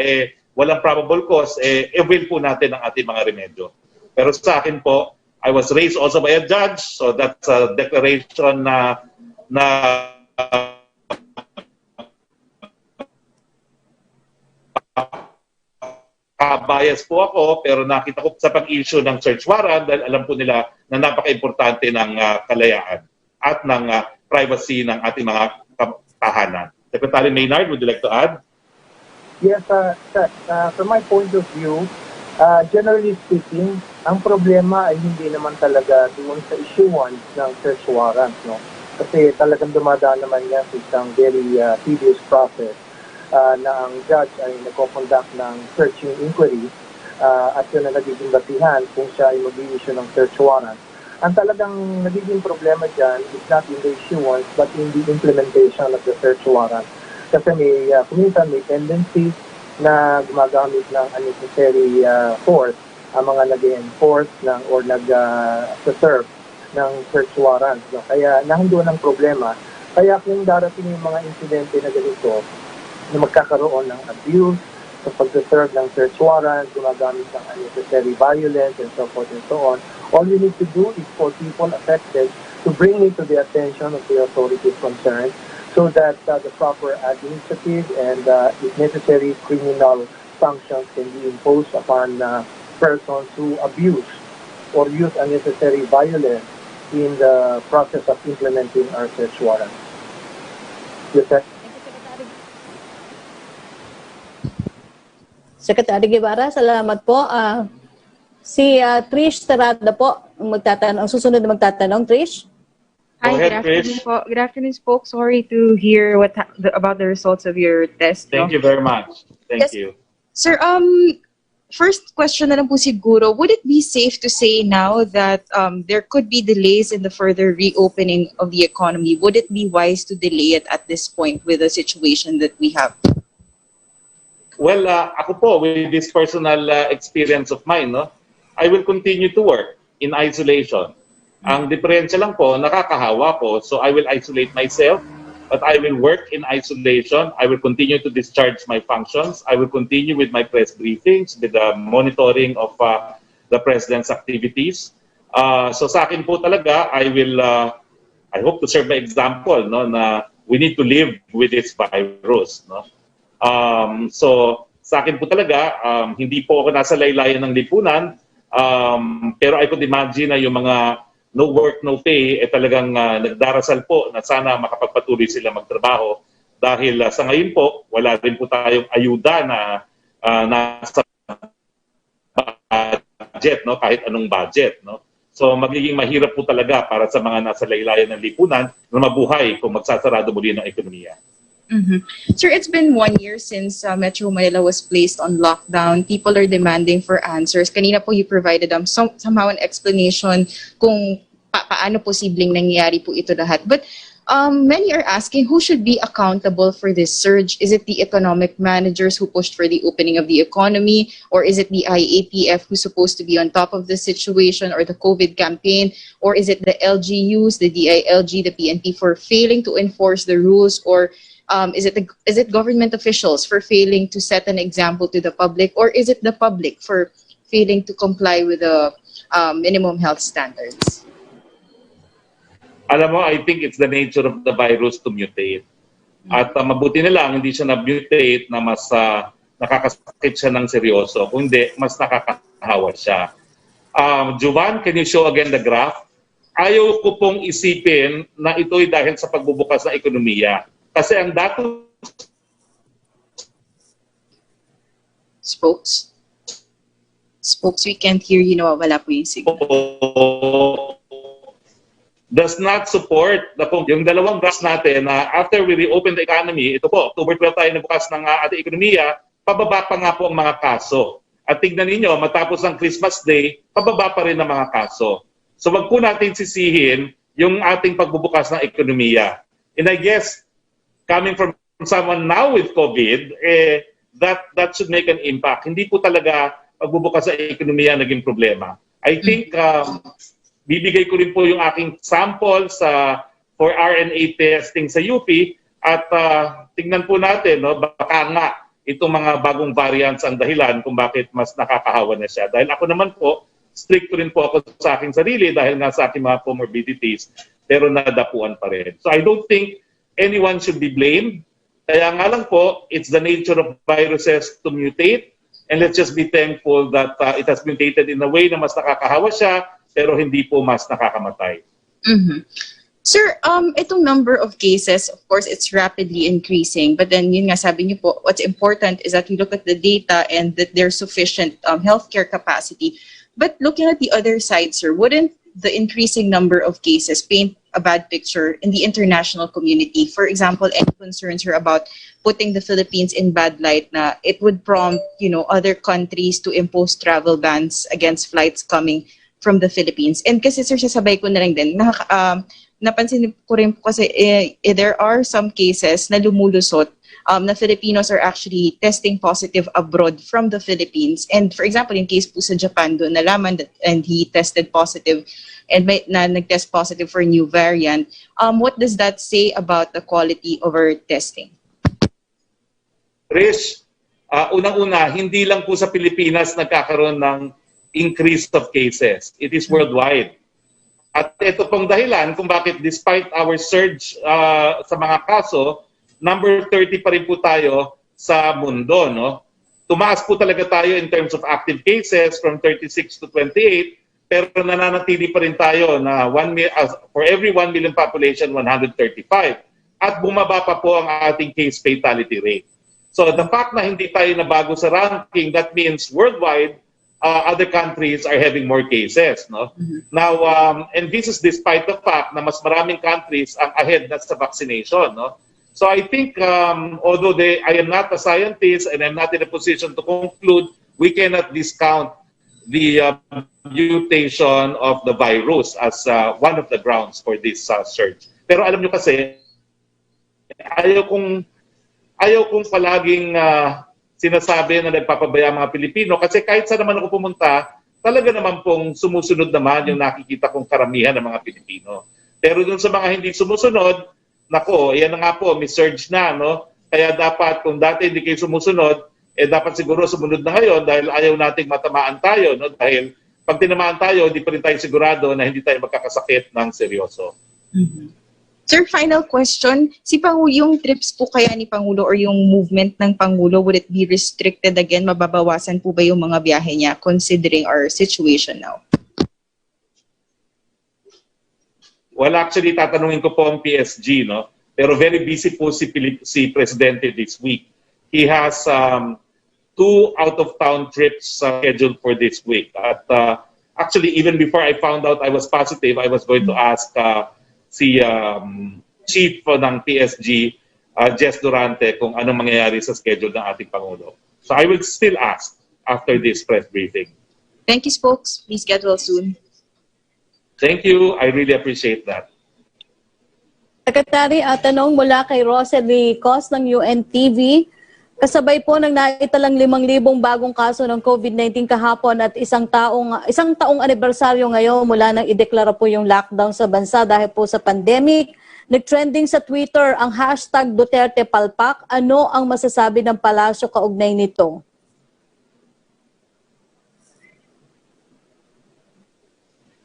walang probable cause, avail po natin ang ating mga remedyo. Pero sa akin po, I was raised also by a judge, so that's a declaration na bias po ako, pero nakita ko sa pag-issue ng search warrant dahil alam po nila na napaka-importante ng kalayaan at ng privacy ng ating mga tahanan. Secretary Maynard, would you like to add? Yes, from my point of view, generally speaking, ang problema ay hindi naman talaga doon sa issuance ng search warrant, Kasi talagang dumadaan naman yan sa isang very tedious process na ang judge ay nagko-conduct ng searching inquiry at yun na nagiging batihan kung siya ay mag-issue ng search warrant. Ang talagang nagiging problema dyan is not in the issuance but in the implementation of the search warrant. Kasi kuminsan may tendency na gumagamit ng unnecessary force ang mga nag-enforce or nag-serve ng search warrant. Kaya nahanduan ng problema. Kaya kung darating yung mga insidente na ganito, na magkakaroon ng abuse sa pag-serve ng search warrant, gumagamit ng unnecessary violence, and so forth and so on, all you need to do is for people affected to bring it to the attention of the authorities concerned so that the proper administrative and, if necessary, criminal sanctions can be imposed upon persons who abuse or use unnecessary violence in the process of implementing our search warrant. Yes, sir. Secretary Guevara, salamat po. Si Trish Tarada po ang susunod na magtatanong. Trish? Go Hi, ahead, good afternoon Trish. po. Good afternoon, Spoke. Sorry to hear about the results of your test. Thank you very much. Thank you. Sir, first question na lang po siguro, would it be safe to say now that there could be delays in the further reopening of the economy? Would it be wise to delay it at this point with the situation that we have? Well, ako po, with this personal experience of mine, I will continue to work in isolation. Ang diferensya lang po, nakakahawa po, so I will isolate myself, but I will work in isolation. I will continue to discharge my functions. I will continue with my press briefings, with the monitoring of the President's activities. So sa akin po talaga, I hope to serve by example, na we need to live with this virus. So sa akin po talaga, hindi po ako nasa laylayan ng lipunan, pero I could imagine na yung mga no work, no pay, talagang nagdarasal po na sana makapagpatuloy sila magtrabaho. Dahil sa ngayon po, wala rin po tayong ayuda na nasa budget, no? Kahit anong budget. No? So magiging mahirap po talaga para sa mga nasa laylayan ng lipunan na mabuhay kung magsasarado muli ng ekonomiya. Sir, it's been 1 year since Metro Manila was placed on lockdown. People are demanding for answers. Kanina po you provided somehow an explanation kung paano posibleng nangyayari po ito lahat. But many are asking who should be accountable for this surge. Is it the economic managers who pushed for the opening of the economy? Or is it the IAPF who's supposed to be on top of the situation, or the COVID campaign? Or is it the LGUs, the DILG, the PNP for failing to enforce the rules? Or is it government officials for failing to set an example to the public, or is it the public for failing to comply with the minimum health standards? Alam mo, I think it's the nature of the virus to mutate. At mabuti na lang hindi siya na-mutate na mas nakakasakit siya ng seryoso. Kung hindi, mas nakakahawa siya. Jovan, can you show again the graph? Ayaw ko pong isipin na ito'y dahil sa pagbubukas ng ekonomiya. Kasi ang datos... Spokes, we can't hear you. Wala po yung signal. Does not support yung dalawang graphs natin na after we reopen the economy, ito po, October 12 tayo nabukas ng ating ekonomiya, pababa pa nga po ang mga kaso. At tignan ninyo, matapos ng Christmas Day, pababa pa rin ang mga kaso. So wag po natin sisihin yung ating pagbubukas ng ekonomiya. And I guess, coming from someone now with COVID, that should make an impact. Hindi po talaga pagbubukas sa ekonomiya naging problema. I think bibigay ko rin po yung aking sample for RNA testing sa UP at tingnan po natin, no, baka nga itong mga bagong variants ang dahilan kung bakit mas nakakahawa na siya. Dahil ako naman po, strict rin po ako sa aking sarili dahil nga sa aking mga comorbidities, pero nadapuan pa rin. So I don't think anyone should be blamed. Kaya nga lang po, it's the nature of viruses to mutate. And let's just be thankful that it has mutated in a way na mas nakakahawa siya, pero hindi po mas nakakamatay. Sir, itong number of cases, of course, it's rapidly increasing. But then, yun nga sabi niyo po, what's important is that we look at the data and that there's sufficient healthcare capacity. But looking at the other side, sir, wouldn't the increasing number of cases paint a bad picture in the international community? For example, any concerns are about putting the Philippines in bad light na it would prompt, other countries to impose travel bans against flights coming from the Philippines. And kasi sir, sasabay ko na lang din, napansin ko rin po kasi there are some cases na lumulusot na Filipinos are actually testing positive abroad from the Philippines. And for example, in case po sa Japan, doon nalaman that and he tested positive and nag-test positive for a new variant. What does that say about the quality of our testing? Rish, unang-una, hindi lang po sa Pilipinas nagkakaroon ng increase of cases. It is worldwide. At ito pong dahilan kung bakit despite our surge sa mga kaso, number 30 pa rin po tayo sa mundo. No? Tumaas po talaga tayo in terms of active cases from 36 to 28, pero nananatili pa rin tayo na for every 1 million population, 135. At bumaba pa po ang ating case fatality rate. So the fact na hindi tayo nabago sa ranking, that means worldwide, other countries are having more cases. No? Now, and this is despite the fact na mas maraming countries ang ahead na sa vaccination. No? So I think, although I am not a scientist and I'm not in a position to conclude, we cannot discount the mutation of the virus as one of the grounds for this surge. Pero alam nyo kasi, ayaw kong palaging sinasabi na nagpapabaya mga Pilipino kasi kahit saan naman ako pumunta, talaga naman pong sumusunod naman yung nakikita kong karamihan ng mga Pilipino. Pero dun sa mga hindi sumusunod, nako, yan na nga po, may surge na, no? Kaya dapat, kung dati hindi kayo sumusunod, dapat siguro sumunod na ngayon dahil ayaw nating matamaan tayo, no? Dahil pag tinamaan tayo, hindi pa rin tayo sigurado na hindi tayo magkakasakit ng seryoso. Sir, final question. Yung trips po kaya ni Pangulo or yung movement ng Pangulo, would it be restricted again? Mababawasan po ba yung mga biyahe niya considering our situation now? Well, actually, tatanungin ko po ang PSG, no? Pero very busy po si Presidente this week. He has 2 out-of-town trips scheduled for this week. At actually, even before I found out I was positive, I was going to ask si Chief ng PSG, Jess Durante, kung anong mangyayari sa schedule ng ating Pangulo. So I will still ask after this press briefing. Thank you, Spokes. Please get well soon. Thank you. I really appreciate that. Secretary, tanong mula kay Rosalie Cos ng UNTV. Kasabay po ng naitalang 5,000 bagong kaso ng COVID-19 kahapon at isang taong anibersaryo ngayon mula nang ideklara po yung lockdown sa bansa dahil po sa pandemic. Nag-trending sa Twitter ang hashtag Duterte Palpak. Ano ang masasabi ng palasyo kaugnay nito?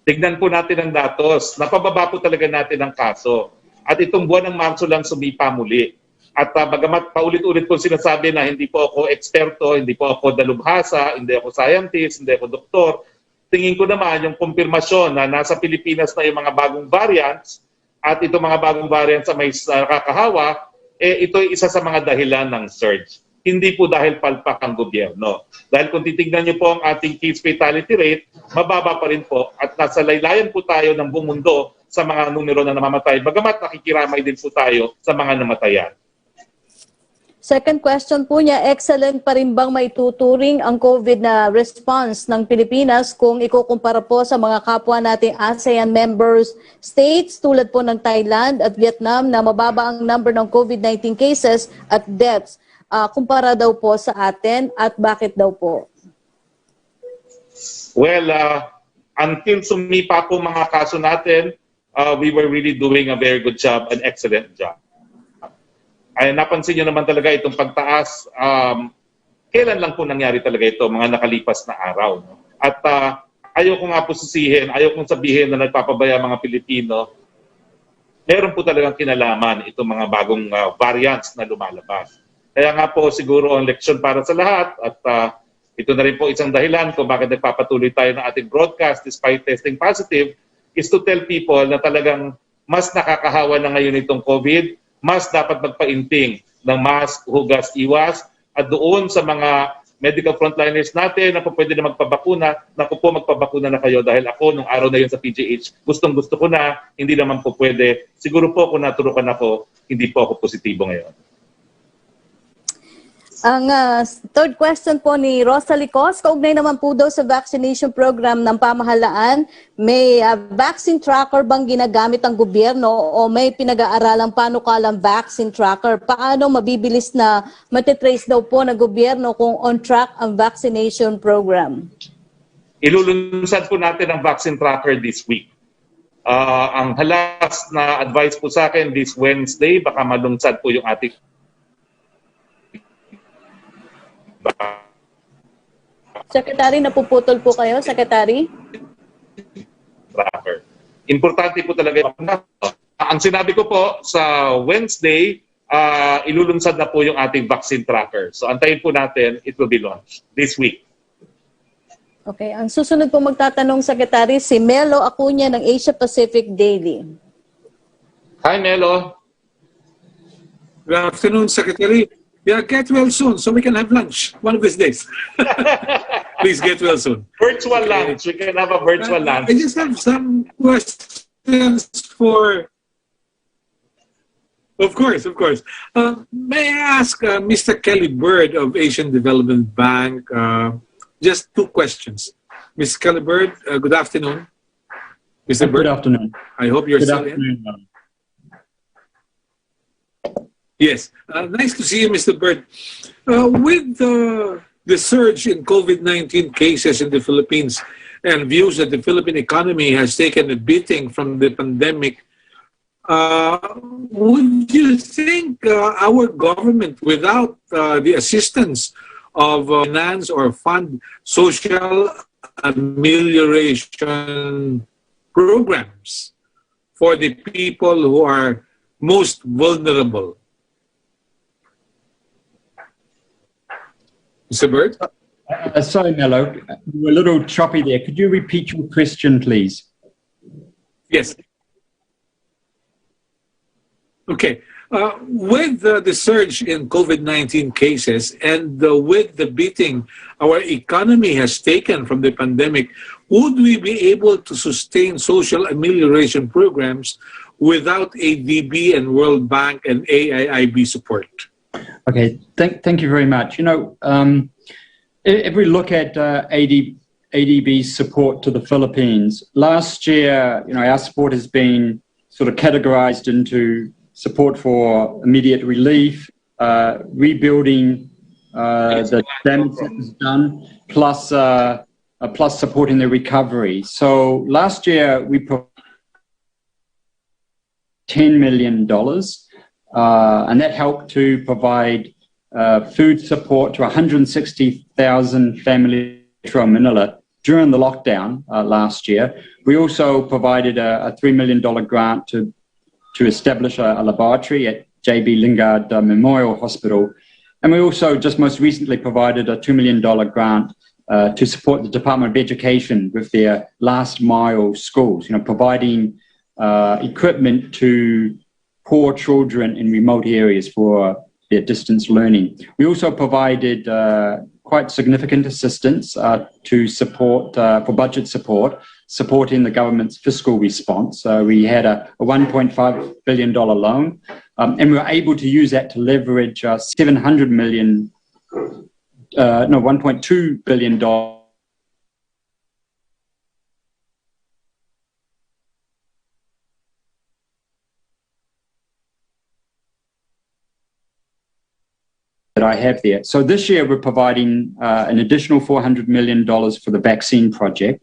Tignan po natin ang datos. Napababa po talaga natin ang kaso. At itong buwan ng Marso lang sumipa muli. At bagamat paulit-ulit po sinasabi na hindi po ako eksperto, hindi po ako dalubhasa, hindi ako scientist, hindi ako doktor, tingin ko naman yung kumpirmasyon na nasa Pilipinas na yung mga bagong variants at itong mga bagong variants sa may nakakahawa, ito ay isa sa mga dahilan ng surge. Hindi po dahil palpak ang gobyerno. Dahil kung titignan niyo po ang ating case fatality rate, mababa pa rin po at nasa laylayan po tayo ng buong mundo sa mga numero na namamatay. Bagamat nakikiramay din po tayo sa mga namatayan. Second question po niya, excellent pa rin bang may tuturing ang COVID na response ng Pilipinas kung ikukumpara po sa mga kapwa nating ASEAN members states tulad po ng Thailand at Vietnam na mababa ang number ng COVID-19 cases at deaths kumpara daw po sa atin at bakit daw po? Well, until sumipa po mga kaso natin, we were really doing a very good job, an excellent job. Ay napansin niyo naman talaga itong pagtaas, kailan lang po nangyari talaga ito, mga nakalipas na araw. No? At ayoko nga po sisihin, ayoko sabihin na nagpapabaya mga Pilipino, meron po talagang kinalaman itong mga bagong variants na lumalabas. Kaya nga po siguro ang leksyon para sa lahat at ito na rin po isang dahilan kung bakit nagpapatuloy tayo ng ating broadcast despite testing positive is to tell people na talagang mas nakakahawa na ngayon itong COVID, mas dapat magpainting ng mask, hugas, iwas, at doon sa mga medical frontliners natin na po pwede na magpabakuna, naku po magpabakuna na kayo dahil ako nung araw na yun sa PGH, gustong-gusto ko na, hindi naman po pwede. Siguro po kung naturukan ako, hindi po ako positibo ngayon. Ang third question po ni Rosalie Cos, kaugnay naman po daw sa vaccination program ng pamahalaan, may vaccine tracker bang ginagamit ang gobyerno o may pinag-aaralang panukalang vaccine tracker? Paano mabibilis na matitrace daw po ng gobyerno kung on track ang vaccination program? Ilulunsad po natin ang vaccine tracker this week. Ang halas na advice po sa akin this Wednesday, baka malunsad po yung ating Secretary, napuputol po kayo, Secretary? Tracker. Importante po talaga. Ang sinabi ko po sa Wednesday, ilulunsad na po yung ating vaccine tracker. So antayin po natin, it will be launched this week. Okay, ang susunod po magtatanong, Secretary, si Melo Acuña ng Asia Pacific Daily. Hi, Melo. Good afternoon, Secretary. Yeah, get well soon so we can have lunch one of these days. Please get well soon. Virtual lunch. We can have a virtual lunch. I just have some questions for... Of course, of course. May I ask Mr. Kelly Bird of Asian Development Bank just 2 questions. Ms. Kelly Bird, good afternoon. Mr. Bird. Good afternoon. I hope you're Good still afternoon. in. Yes, nice to see you, Mr. Bird. With the surge in COVID-19 cases in the Philippines and views that the Philippine economy has taken a beating from the pandemic, would you think our government, without the assistance of finance or fund social amelioration programs for the people who are most vulnerable? Mr. Bird? Sorry, Mello, you were a little choppy there. Could you repeat your question, please? Yes. Okay. With the surge in COVID-19 cases and with the beating our economy has taken from the pandemic, would we be able to sustain social amelioration programs without ADB and World Bank and AIIB support? Okay, thank you very much. You know, if we look at ADB's support to the Philippines, last year, you know, our support has been sort of categorized into support for immediate relief, rebuilding the damage that was done, plus supporting the recovery. So last year we provided $10 million, and that helped to provide food support to 160,000 families from Manila during the lockdown last year. We also provided a $3 million grant to establish a laboratory at J.B. Lingard Memorial Hospital. And we also just most recently provided a $2 million grant to support the Department of Education with their last mile schools, you know, providing equipment to poor children in remote areas for their distance learning. We also provided quite significant assistance to support, for budget support, supporting the government's fiscal response. We had a $1.5 billion loan, and we were able to use that to leverage $1.2 billion that I have there. So this year we're providing an additional $400 million for the vaccine project.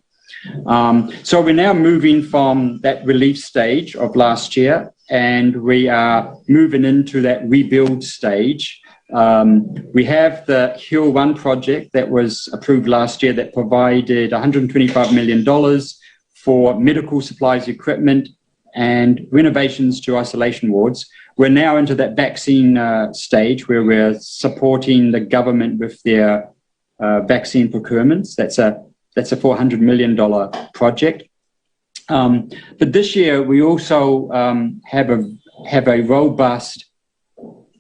So we're now moving from that relief stage of last year, and we are moving into that rebuild stage. We have the Hill 1 project that was approved last year that provided $125 million for medical supplies, equipment, and renovations to isolation wards. We're now into that vaccine stage where we're supporting the government with their vaccine procurements. That's a $400 million project. But this year we also have a robust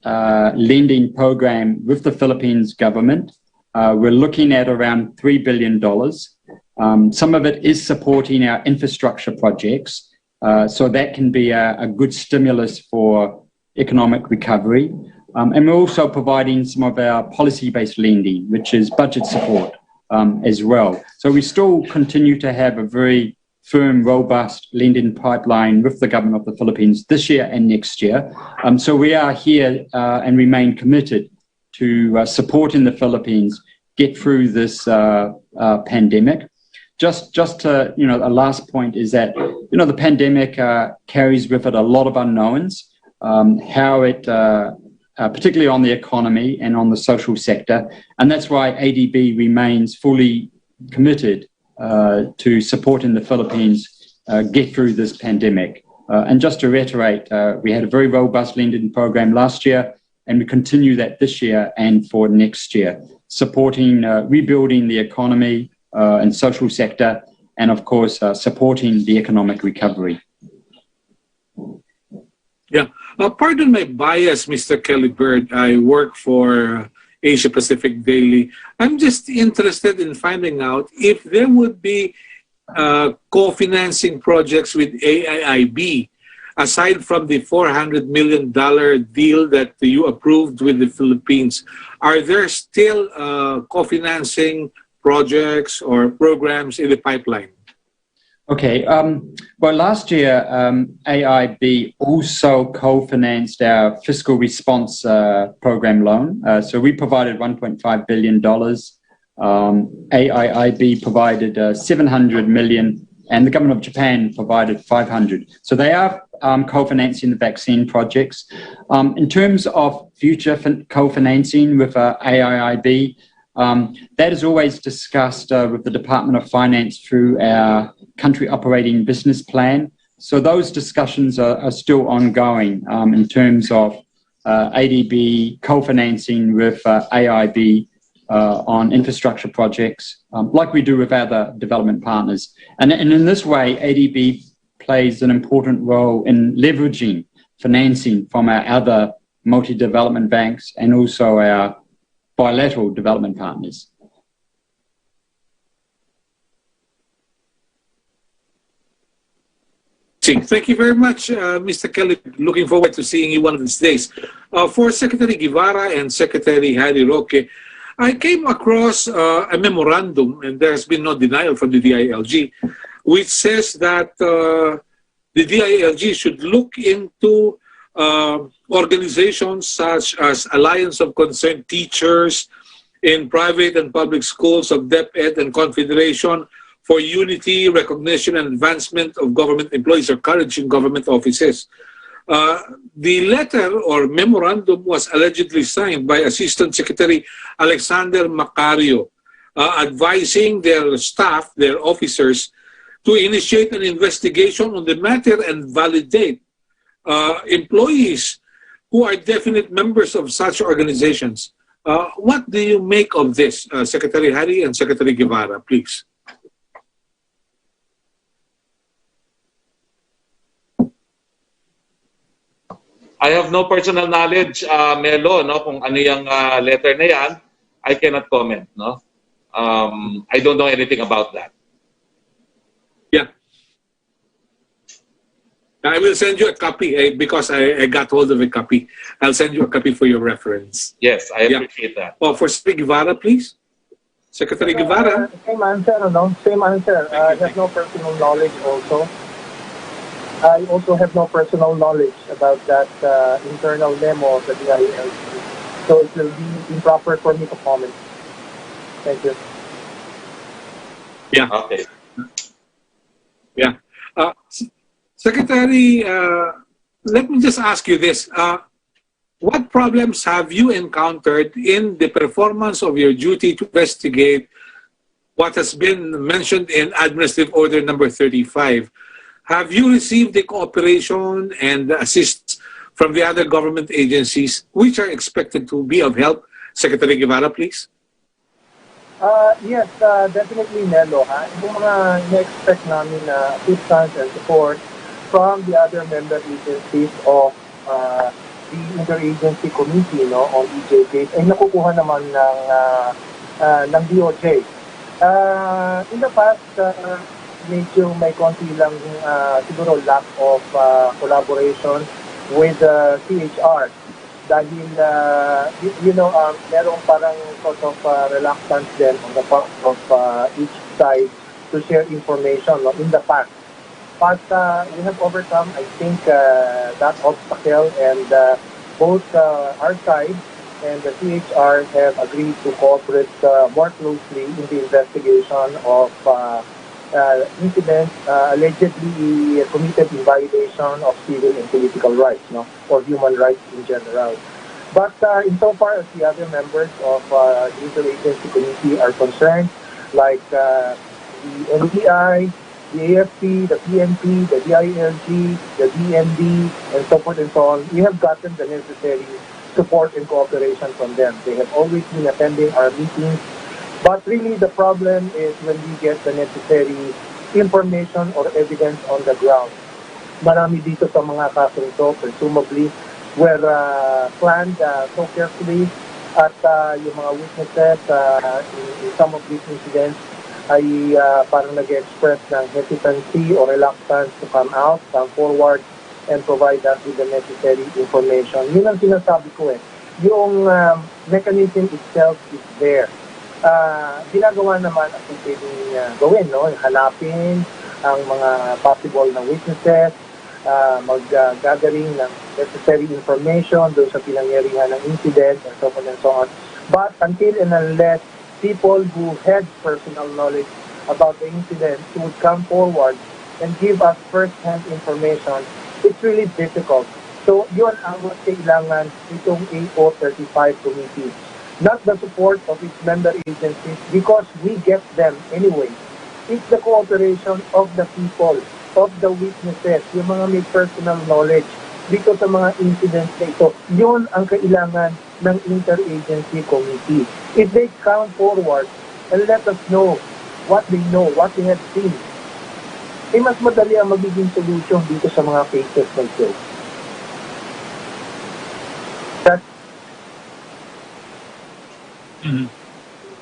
lending program with the Philippines government. We're looking at around $3 billion. Some of it is supporting our infrastructure projects, so that can be a good stimulus for economic recovery. And we're also providing some of our policy-based lending, which is budget support as well. So we still continue to have a very firm, robust lending pipeline with the government of the Philippines this year and next year. So we are here and remain committed to supporting the Philippines get through this pandemic. Just to, you know, a last point is that, you know, the pandemic carries with it a lot of unknowns, how it, particularly on the economy and on the social sector. And that's why ADB remains fully committed to supporting the Philippines get through this pandemic. And just to reiterate, we had a very robust lending program last year, and we continue that this year and for next year, supporting rebuilding the economy and social sector, and of course, supporting the economic recovery. Yeah. Pardon my bias, Mr. Kelly Bird. I work for Asia Pacific Daily. I'm just interested in finding out if there would be co-financing projects with AIIB, aside from the $400 million deal that you approved with the Philippines. Are there still co-financing projects or programs in the pipeline? Okay. Well, last year, AIB also co-financed our fiscal response program loan. So we provided $1.5 billion. AIIB provided $700 million, and the government of Japan provided $500. So they are co-financing the vaccine projects. In terms of future co-financing with AIIB, that is always discussed with the Department of Finance through our country operating business plan. So those discussions are still ongoing in terms of ADB co-financing with AIB on infrastructure projects, like we do with other development partners. And in this way, ADB plays an important role in leveraging financing from our other multi-development banks and also our bilateral development partners. Thank you very much, Mr. Kelly. Looking forward to seeing you one of these days. For Secretary Guevara and Secretary Harry Roque, I came across a memorandum, and there has been no denial from the DILG, which says that the DILG should look into organizations such as Alliance of Concerned Teachers in private and public schools of DepEd and Confederation for Unity, Recognition, and Advancement of Government Employees or Courage in Government Offices. The letter or memorandum was allegedly signed by Assistant Secretary Alexander Macario, advising their staff, their officers, to initiate an investigation on the matter and validate employees who are definite members of such organizations. What do you make of this, Secretary Harry and Secretary Guevara, please? I have no personal knowledge, Melo, no, kung ano yung letter na yan. I cannot comment, no. I don't know anything about that. Yeah. I will send you a copy because I got hold of a copy. I'll send you a copy for your reference. Yes, I appreciate that. Oh, for Secretary Guevara, please. Secretary Guevara. Same answer, no? Same answer. I have no personal knowledge also. I also have no personal knowledge about that internal memo of the DILG. So it will be improper for me to comment. Thank you. Yeah. Okay. Yeah. Secretary, let me just ask you this. What problems have you encountered in the performance of your duty to investigate what has been mentioned in Administrative Order number 35? Have you received the cooperation and assist from the other government agencies which are expected to be of help? Secretary Guevara, please. Yes, definitely, Nelo. Yung mga na-expect namin na assistance and support from the other member agencies of the Interagency Committee, no, on EJK ay nakukuha naman ng DOJ. In the past, medyo may konti lang siguro lack of collaboration with CHR dahil merong parang sort of reluctance din on the part of each side to share information, no, in the past. But we have overcome, I think, that obstacle, and both our side and the CHR have agreed to cooperate more closely in the investigation of incidents allegedly committed in violation of civil and political rights, no, or human rights in general. But insofar as the other members of the Interagency Committee are concerned, like the NBI, the AFP, the PNP, the DILG, the DND, and so forth and so on, we have gotten the necessary support and cooperation from them. They have always been attending our meetings. But really, the problem is when we get the necessary information or evidence on the ground. Marami dito sa mga kasong to, presumably, were planned so carefully at yung mga witnesses in some of these incidents ay parang nag-express ng hesitancy or reluctance to come out, come forward, and provide us with the necessary information. Yun ang sinasabi ko Yung mechanism itself is there. Ginagawa naman ang pwedeng gawin, no? Hanapin ang mga possible na witnesses, mag-gathering ng necessary information doon sa pinangyarihan ng incident and so on and so on. But until and unless people who had personal knowledge about the incident would come forward and give us first-hand information, it's really difficult. So yun ang kailangan itong AO35 committee. Not the support of its member agencies because we get them anyway. It's the cooperation of the people of the witnesses, yung mga may personal knowledge dito sa mga incidents na ito. Yun ang kailangan ng interagency committee. If they come forward and let us know what they know, what they have seen, mas madali ang magiging solution dito sa mga cases na ito.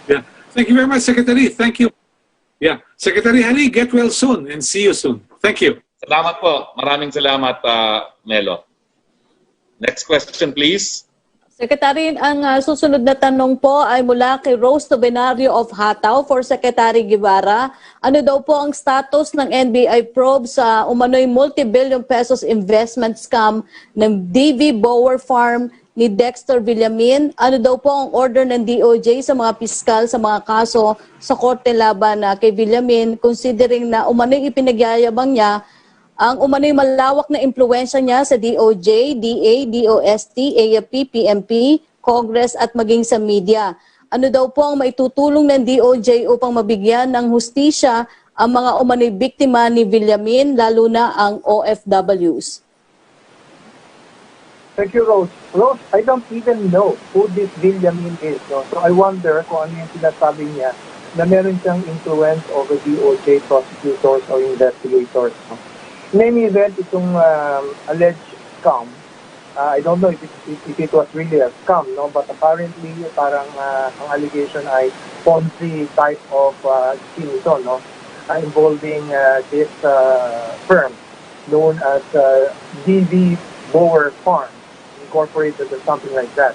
Yeah. Thank you very much, Secretary. Thank you. Yeah. Secretary Harry, get well soon and see you soon. Thank you. Salamat po. Maraming salamat, Melo. Next question, please. Secretary, ang susunod na tanong po ay mula kay Rose Tobenario of Hataw for Secretary Guevara. Ano daw po ang status ng NBI probe sa umano'y multi-billion pesos investment scam ng DV Bower Farm ni Dexter Villamin? Ano daw po ang order ng DOJ sa mga piskal sa mga kaso sa korte laban kay Villamin, considering na umano'y ipinagyayabang niya ang umano'y malawak na impluwensya niya sa DOJ, DA, DOST, AFP, PMP, Congress at maging sa media. Ano daw po ang maitutulong ng DOJ upang mabigyan ng hustisya ang mga umano'y biktima ni Villamin, lalo na ang OFWs? Thank you, Rose. Rose, I don't even know who this Villamin is. No? So I wonder kung ano yung sinasabi niya na meron siyang influence over DOJ prosecutors or investigators. No? In any event, itong alleged scam, I don't know if it was really a scam, no? But apparently parang ang allegation ay Ponzi type of scheme ito, no? Involving this firm known as DV Bower Farm Incorporated or something like that.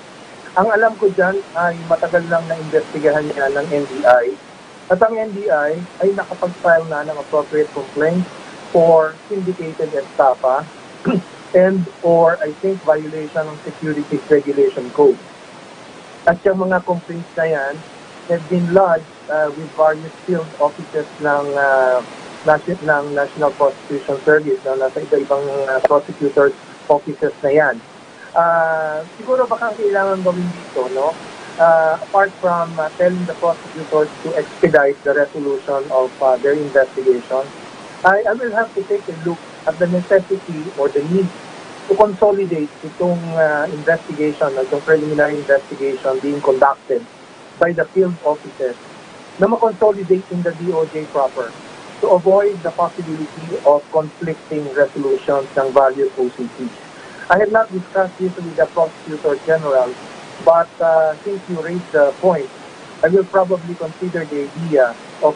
Ang alam ko dyan ay matagal lang na-investigahan niya ng NBI at ang NBI ay nakapag-file na ng appropriate complaint for syndicated estafa and or I think violation ng securities regulation code. At yung mga complaints na yan have been lodged with various field offices ng National Prosecution Service, no? Nasa iba-ibang prosecutors offices na yan. Siguro baka kailangan gawin dito, no? Apart from telling the prosecutors to expedite the resolution of their investigation, I will have to take a look at the necessity or the need to consolidate itong investigation, itong preliminary investigation being conducted by the field offices na ma-consolidate in the DOJ proper to avoid the possibility of conflicting resolutions ng various OCCs. I have not discussed this with the Prosecutor General, but since you raised the point, I will probably consider the idea of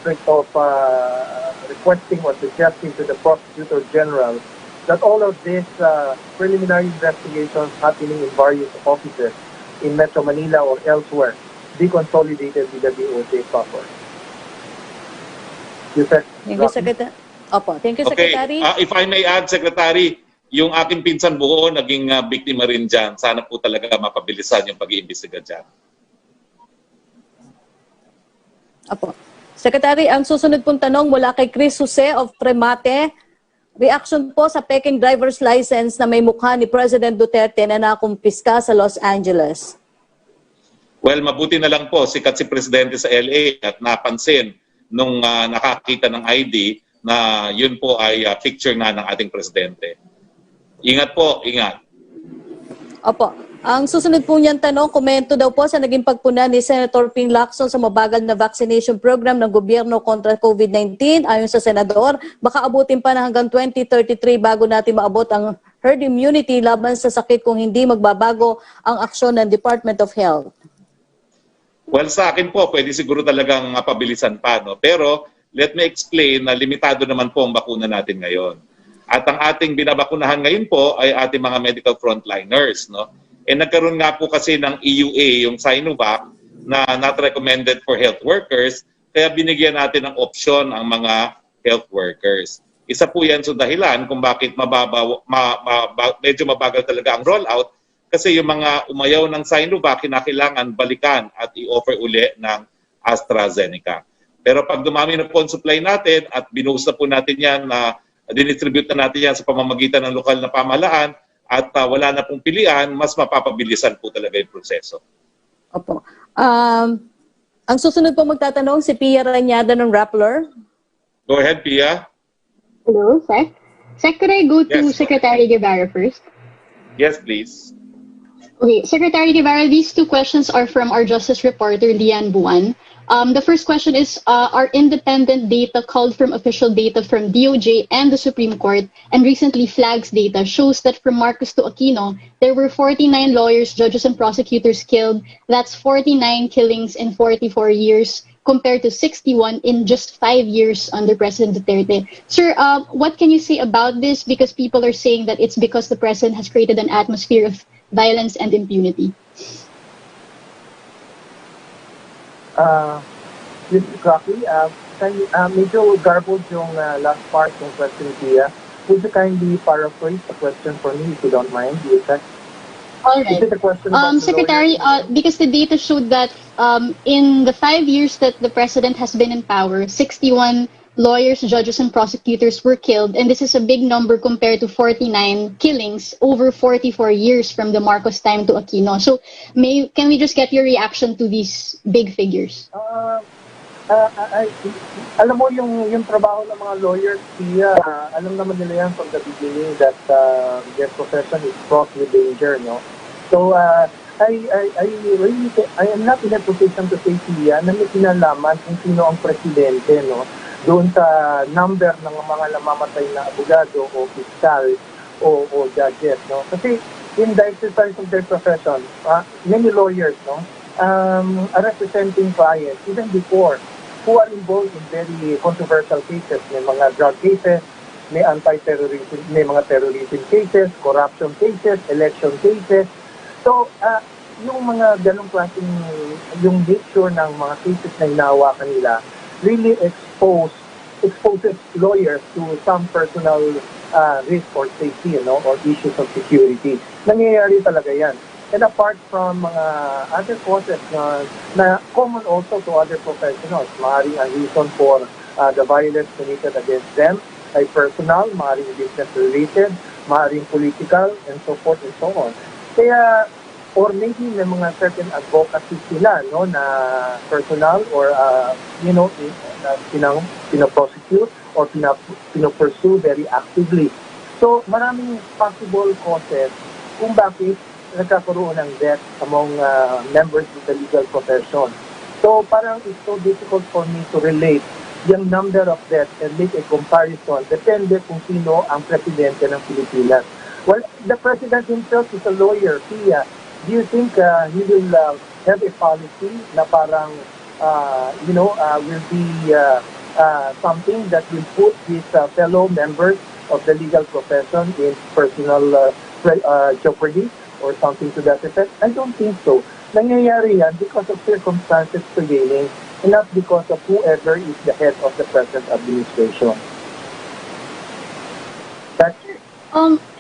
requesting or suggesting to the Prosecutor General that all of these preliminary investigations happening in various offices in Metro Manila or elsewhere be consolidated with the DOJ proper. Thank you, Secretary. Opo, thank you, Secretary. Okay, if I may add, Secretary, yung aking pinsan buo naging biktima rin dyan. Sana po talaga mapabilisan yung pag-iimbestiga dyan. Opo. Secretary, ang susunod pong tanong mula kay Chris Jose of Tremate. Reaction po sa peking driver's license na may mukha ni President Duterte na nakumpiska sa Los Angeles. Well, mabuti na lang po sikat si Presidente sa LA at napansin nung nakakita ng ID na yun po ay picture na ng ating Presidente. Ingat po, ingat. Opo. Ang susunod po niyan tanong, komento daw po sa naging pagpuna ni Senator Ping Lacson sa mabagal na vaccination program ng gobyerno kontra COVID-19. Ayon sa Senador, baka abutin pa na hanggang 2033 bago natin maabot ang herd immunity laban sa sakit kung hindi magbabago ang aksyon ng Department of Health. Well, sa akin po, pwede siguro talagang mapabilisan pa. No? Pero let me explain na limitado naman po ang bakuna natin ngayon. At ang ating binabakunahan ngayon po ay ating mga medical frontliners. No? Nagkaroon nga po kasi ng EUA, yung Sinovac, na not recommended for health workers, kaya binigyan natin ng opsyon ang mga health workers. Isa po yan sa dahilan kung bakit medyo mabagal talaga ang rollout, kasi yung mga umayaw ng Sinovac, kinakailangan balikan at i-offer uli ng AstraZeneca. Pero pag dumami na po ang supply natin at binuhos na po natin yan, dinistribute na natin yan sa pamamagitan ng lokal na pamahalaan, at wala na pong pilian, mas mapapabilisan po talaga yung proseso. Opo. Ang susunod po magtatanong si Pia Ranyada ng Rappler. Go ahead, Pia. Hello, sir. Sec, could I go to Yes. Secretary Guevara first? Yes, please. Okay, Secretary Guevara, these two questions are from our Justice reporter, Lian Buan. The first question is, our independent data called from official data from DOJ and the Supreme Court, and recently flags data, shows that from Marcos to Aquino, there were 49 lawyers, judges, and prosecutors killed. That's 49 killings in 44 years, compared to 61 in just 5 years under President Duterte. Sir, what can you say about this? Because people are saying that it's because the president has created an atmosphere of violence and impunity. This is Rocky. Medyo garbled yung last part ng question niya. Would you kindly paraphrase the question for me if you don't mind? All Is right. it a question about the Secretary, lawyer? because the data showed that in the 5 years that the president has been in power, 61 lawyers, judges, and prosecutors were killed, and this is a big number compared to 49 killings over 44 years from the Marcos time to Aquino. So, can we just get your reaction to these big figures? Alam mo yung trabaho ng mga lawyers, alam naman nila yan from the beginning that their profession is fraught with danger, no? So I am not in a position to say na may kinalaman kung sino ang presidente, no? Doon sa number ng mga namamatay na abogado o piskal o judges, no? Kasi in the exercise of their profession, many lawyers, no, are representing clients even before who are involved in very controversial cases. May mga drug cases, may anti-terrorism, may mga terrorism cases, corruption cases, election cases. So, yung mga ganong klaseng, yung nature ng mga cases na hinahawakan nila really exposes lawyers to some personal risk or safety, you know, or issues of security. Nangyayari talaga yan. And apart from mga other causes na common also to other professionals, maaaring ang reason for the violence committed against them ay personal, maaaring business-related, maaaring political, and so forth and so on. Kaya, or maybe may mga certain advocacy sila, no, na personal or, you know, pinaprosecute or pinapursue very actively. So, maraming possible causes kung bakit nagkakaroon ng death among members of the legal profession. So parang it's so difficult for me to relate yung number of deaths and make a comparison. Depende kung sino ang presidente ng Pilipinas. Well, the president himself is a lawyer. Do you think he will have a policy na parang, will be something that will put his fellow members of the legal profession in personal jeopardy? Or something to that effect? I don't think so. Nangyayari yan because of circumstances prevailing and not because of whoever is the head of the present administration.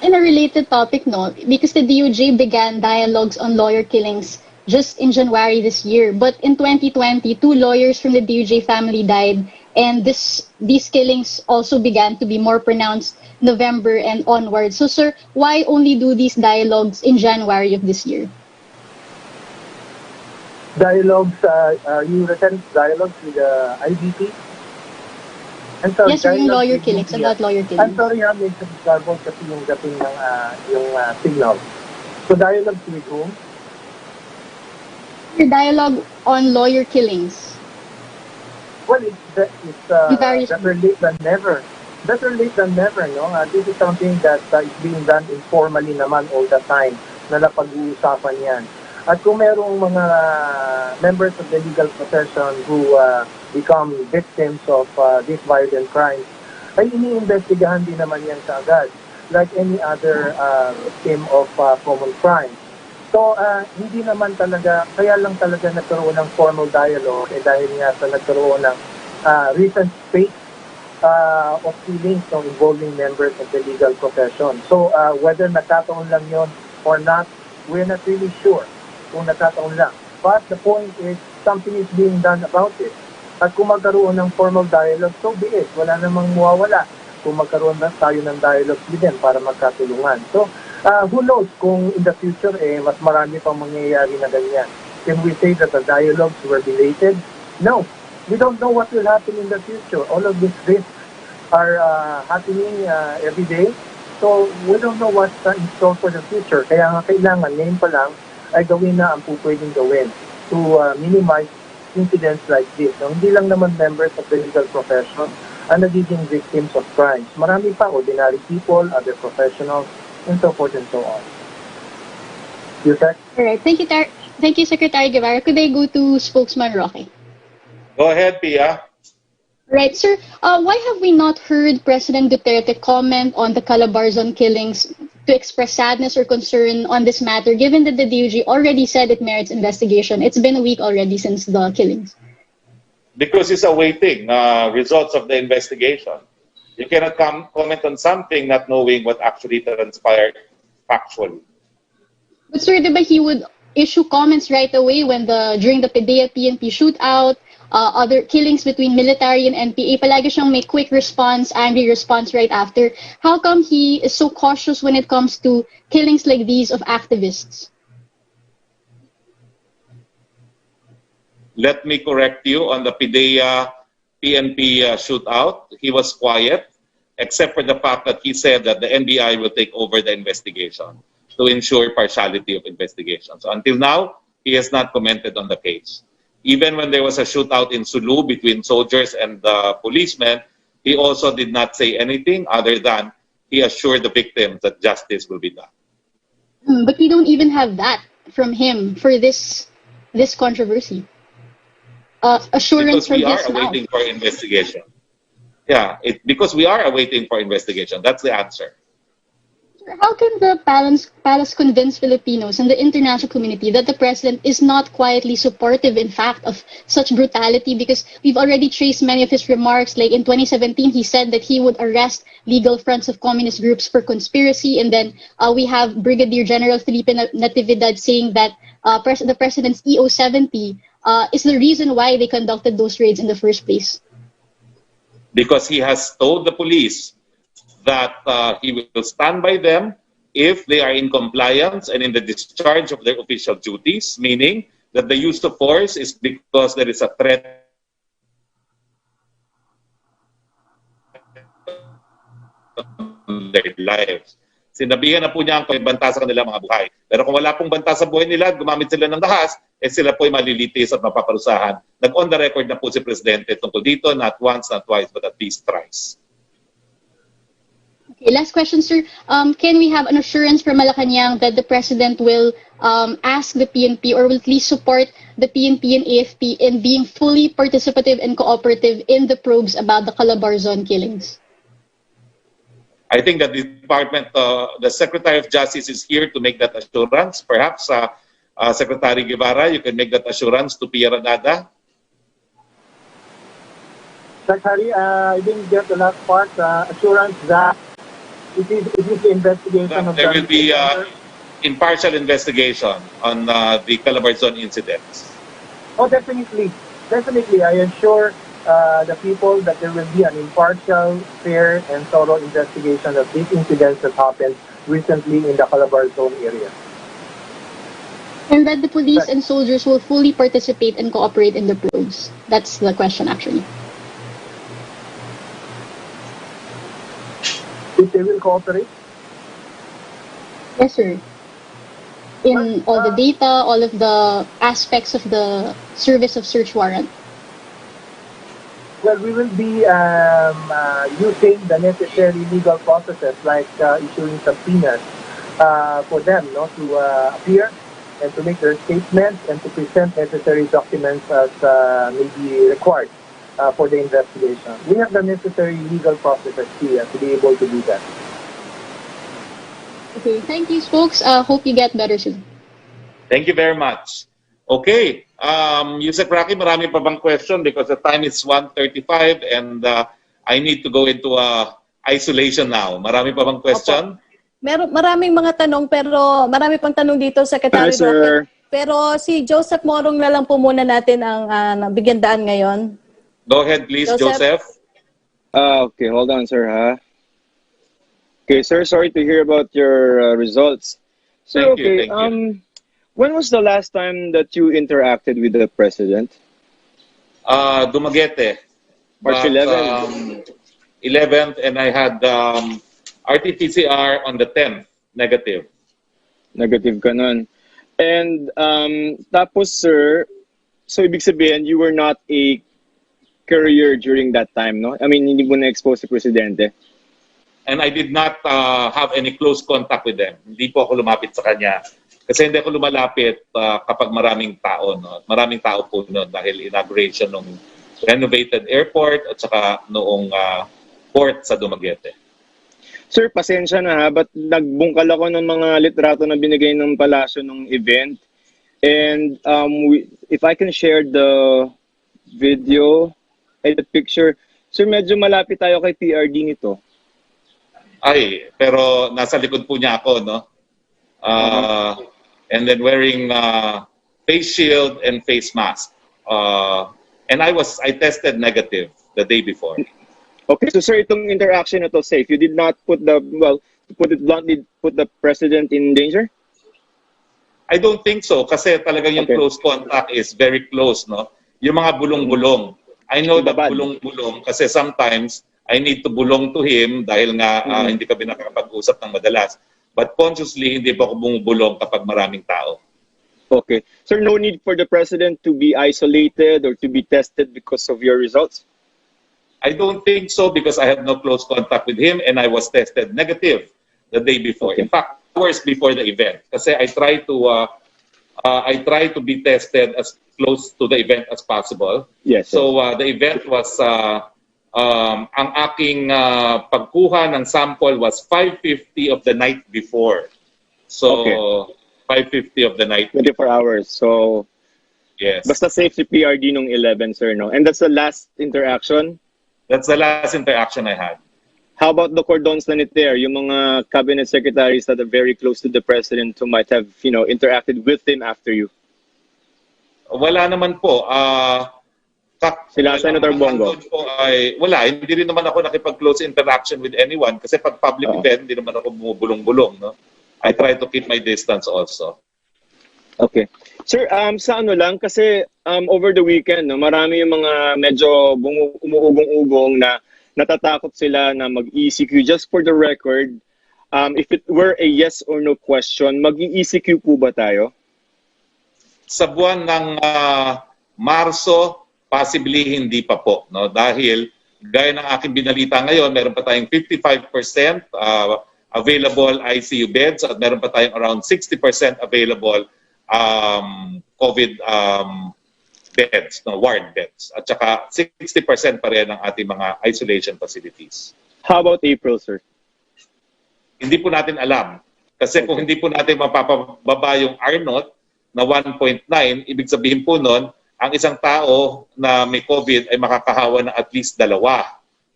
In a related topic, no, because the DOJ began dialogues on lawyer killings just in January this year, but in 2020, 2 lawyers from the DOJ family died, and these killings also began to be more pronounced November and onward. So, sir, why only do these dialogues in January of this year? Dialogues, you referring to dialogues with the IBP? I'm sorry, yes, sir, yung lawyer killings, about lawyer killings. I'm sorry, medyo garbled kasi yung dating ng yung signal. So, dialogues with whom? Your dialogue on lawyer killings. Well, it's better late than never. Better late than never, no? This is something that is being done informally naman all the time na napag-uusapan yan. At kung merong mga members of the legal profession who become victims of these violent crimes, ay iniimbestigahan din naman yan kaagad, like any other victim of common crime. So, hindi naman talaga, kaya lang talaga nagkaroon ng formal dialogue dahil nga sa nagkaroon ng recent spate of killings involving members of the legal profession. So, whether nakataon lang yon or not, we're not really sure kung nakataon lang. But the point is, something is being done about it. At kung magkaroon ng formal dialogue, so be it. Wala namang mawawala kung magkaroon na tayo ng dialogue with them para magkatulungan. So, who knows kung in the future, mas marami pang mangyayari na ganyan. Can we say that the dialogues were belated? No. We don't know what will happen in the future. All of these risks are happening every day. So we don't know what's in store for the future. Kaya nga kailangan ngayon pa lang ay gawin na ang pwedeng gawin to minimize incidents like this. No, hindi lang naman members of the legal profession ang nagiging victims of crimes. Marami pa, ordinary people, other professionals, and so forth and so on. Yusek? All right. Thank you, Secretary Guevara. Could I go to Spokesman Roque? Go ahead, Pia. Right, sir. Why have we not heard President Duterte comment on the Calabarzon killings to express sadness or concern on this matter, given that the DOJ already said it merits investigation? It's been a week already since the killings. Because he's awaiting results of the investigation. You cannot comment on something not knowing what actually transpired factually. But sir, diba he would issue comments right away when during the PDEA-PNP shootout, other killings between military and NPA, palagi siyang may quick response, angry response right after. How come he is so cautious when it comes to killings like these of activists? Let me correct you on the PDEA-PNP shootout. He was quiet, except for the fact that he said that the NBI will take over the investigation to ensure partiality of investigation. So until now, he has not commented on the case. Even when there was a shootout in Sulu between soldiers and policemen, he also did not say anything other than he assured the victims that justice will be done. But we don't even have that from him for this controversy. Assurance because we from are his mouth. awaiting for investigation. Yeah, because we are awaiting for investigation. That's the answer. How can the palace convince Filipinos and the international community that the president is not quietly supportive, in fact, of such brutality? Because we've already traced many of his remarks. Like in 2017, he said that he would arrest legal fronts of communist groups for conspiracy. And then we have Brigadier General Felipe Natividad saying that the president's EO-70 is the reason why they conducted those raids in the first place. Because he has told the police that he will stand by them if they are in compliance and in the discharge of their official duties, meaning that the use of force is because there is a threat on their lives. Sinabihan na po niya ang banta sa kanilang mga buhay. Pero kung wala pong banta sa buhay nila, gumamit sila ng dahas, sila po ay malilitis at mapaparusahan. Nag-on the record na po si Presidente tungkol dito, not once, not twice, but at least thrice. Okay, last question, sir. Can we have an assurance from Malacanang that the president will ask the PNP or will at least support the PNP and AFP in being fully participative and cooperative in the probes about the Calabarzon killings? I think that the department, the Secretary of Justice is here to make that assurance. Perhaps Secretary Guevara, you can make that assurance to Pia Ranada. Secretary, I didn't get the last part. Assurance that it is the investigation of there will be impartial investigation on the Calabarzon incidents. Oh, definitely. Definitely. I assure the people that there will be an impartial, fair, and thorough investigation of these incidents that happened recently in the Calabarzon area. And that the police and soldiers will fully participate and cooperate in the probes. That's the question, actually. If they will cooperate? Yes, sir. In all the data, all of the aspects of the service of search warrant. Well, we will be using the necessary legal processes like issuing subpoenas for them to appear and to make their statements and to present necessary documents as may be required for the investigation. We have the necessary legal processes here to be able to do that. Okay, thank you, folks. Hope you get better soon. Thank you very much. Okay, Yusek Roque, marami pa bang question because the time is 1:35 and I need to go into isolation now. Marami pa bang question? Maraming mga tanong pero marami pang tanong dito, Secretary Roque. Pero si Joseph Morong na lang po muna natin ang bigyan daan ngayon. Go ahead, please, Joseph. Okay, hold on, sir. Okay, sir, sorry to hear about your results. So, Thank you. When was the last time that you interacted with the president? Dumaguete. March 11. 11th, and I had RT-PCR on the 10th, negative. Negative ka nun. And tapos, sir, so ibig sabihin, you were not a courier during that time, no? I mean, hindi mo na-expose si Presidente. And I did not have any close contact with them. Hindi po ako lumapit sa kanya. Kasi hindi ako lumalapit kapag maraming tao. No? Maraming tao po noon dahil inauguration ng renovated airport at saka noong port sa Dumaguete. Sir, pasensya na ha, but nagbungkal ako ng mga litrato na binigay ng palasyo ng event. And if I can share the video and the picture, sir, medyo malapit tayo kay PRD nito. Ay, pero nasa likod po niya ako, no? And then wearing face shield and face mask. And I tested negative the day before. Okay, so sir, itong interaction na to safe. You did not put the, well, to put it bluntly, put the president in danger? I don't think so kasi talagang yung close contact is very close, no? Yung mga bulong-bulong. I know that bulong-bulong kasi sometimes I need to bulong to him dahil nga hindi kami nakakapag-usap ng madalas. But consciously, hindi pa ako bumubulong kapag maraming tao. Okay. Sir, no need for the president to be isolated or to be tested because of your results? I don't think so because I had no close contact with him and I was tested negative the day before. Okay. In fact, hours before the event. Kasi I try to be tested as close to the event as possible. Yes. So the event was ang aking pagkuha ng sample was 5:50 of the night before. So, 5:50 of the night. 24 hours. So, yes. Basta safe si PRD nung 11, sir, no? And that's the last interaction? That's the last interaction I had. How about the cordon sanitaire? Yung mga cabinet secretaries that are very close to the president who might have, interacted with him after you? Wala naman po. Sila Senator Bongo? Wala. Hindi rin naman ako nakipag-close interaction with anyone kasi pag public event, hindi naman ako bumubulong-bulong. No? I try to keep my distance also. Okay. Sir, sa ano lang, kasi over the weekend, no, marami yung mga medyo umuugong-ugong na natatakot sila na mag-ECQ. Just for the record, if it were a yes or no question, mag-ECQ po ba tayo? Sa buwan ng Marso, possibly hindi pa po, no? Dahil gaya ng aking binalita ngayon, meron pa tayong 55% available ICU beds at meron pa tayong around 60% available COVID beds, no, ward beds. At saka 60% pa rin ang ating mga isolation facilities. How about April, sir? Hindi po natin alam. Kasi kung hindi po natin mapapababa yung R0 na 1.9, ibig sabihin po nun, ang isang tao na may COVID ay makakahawa ng at least 2.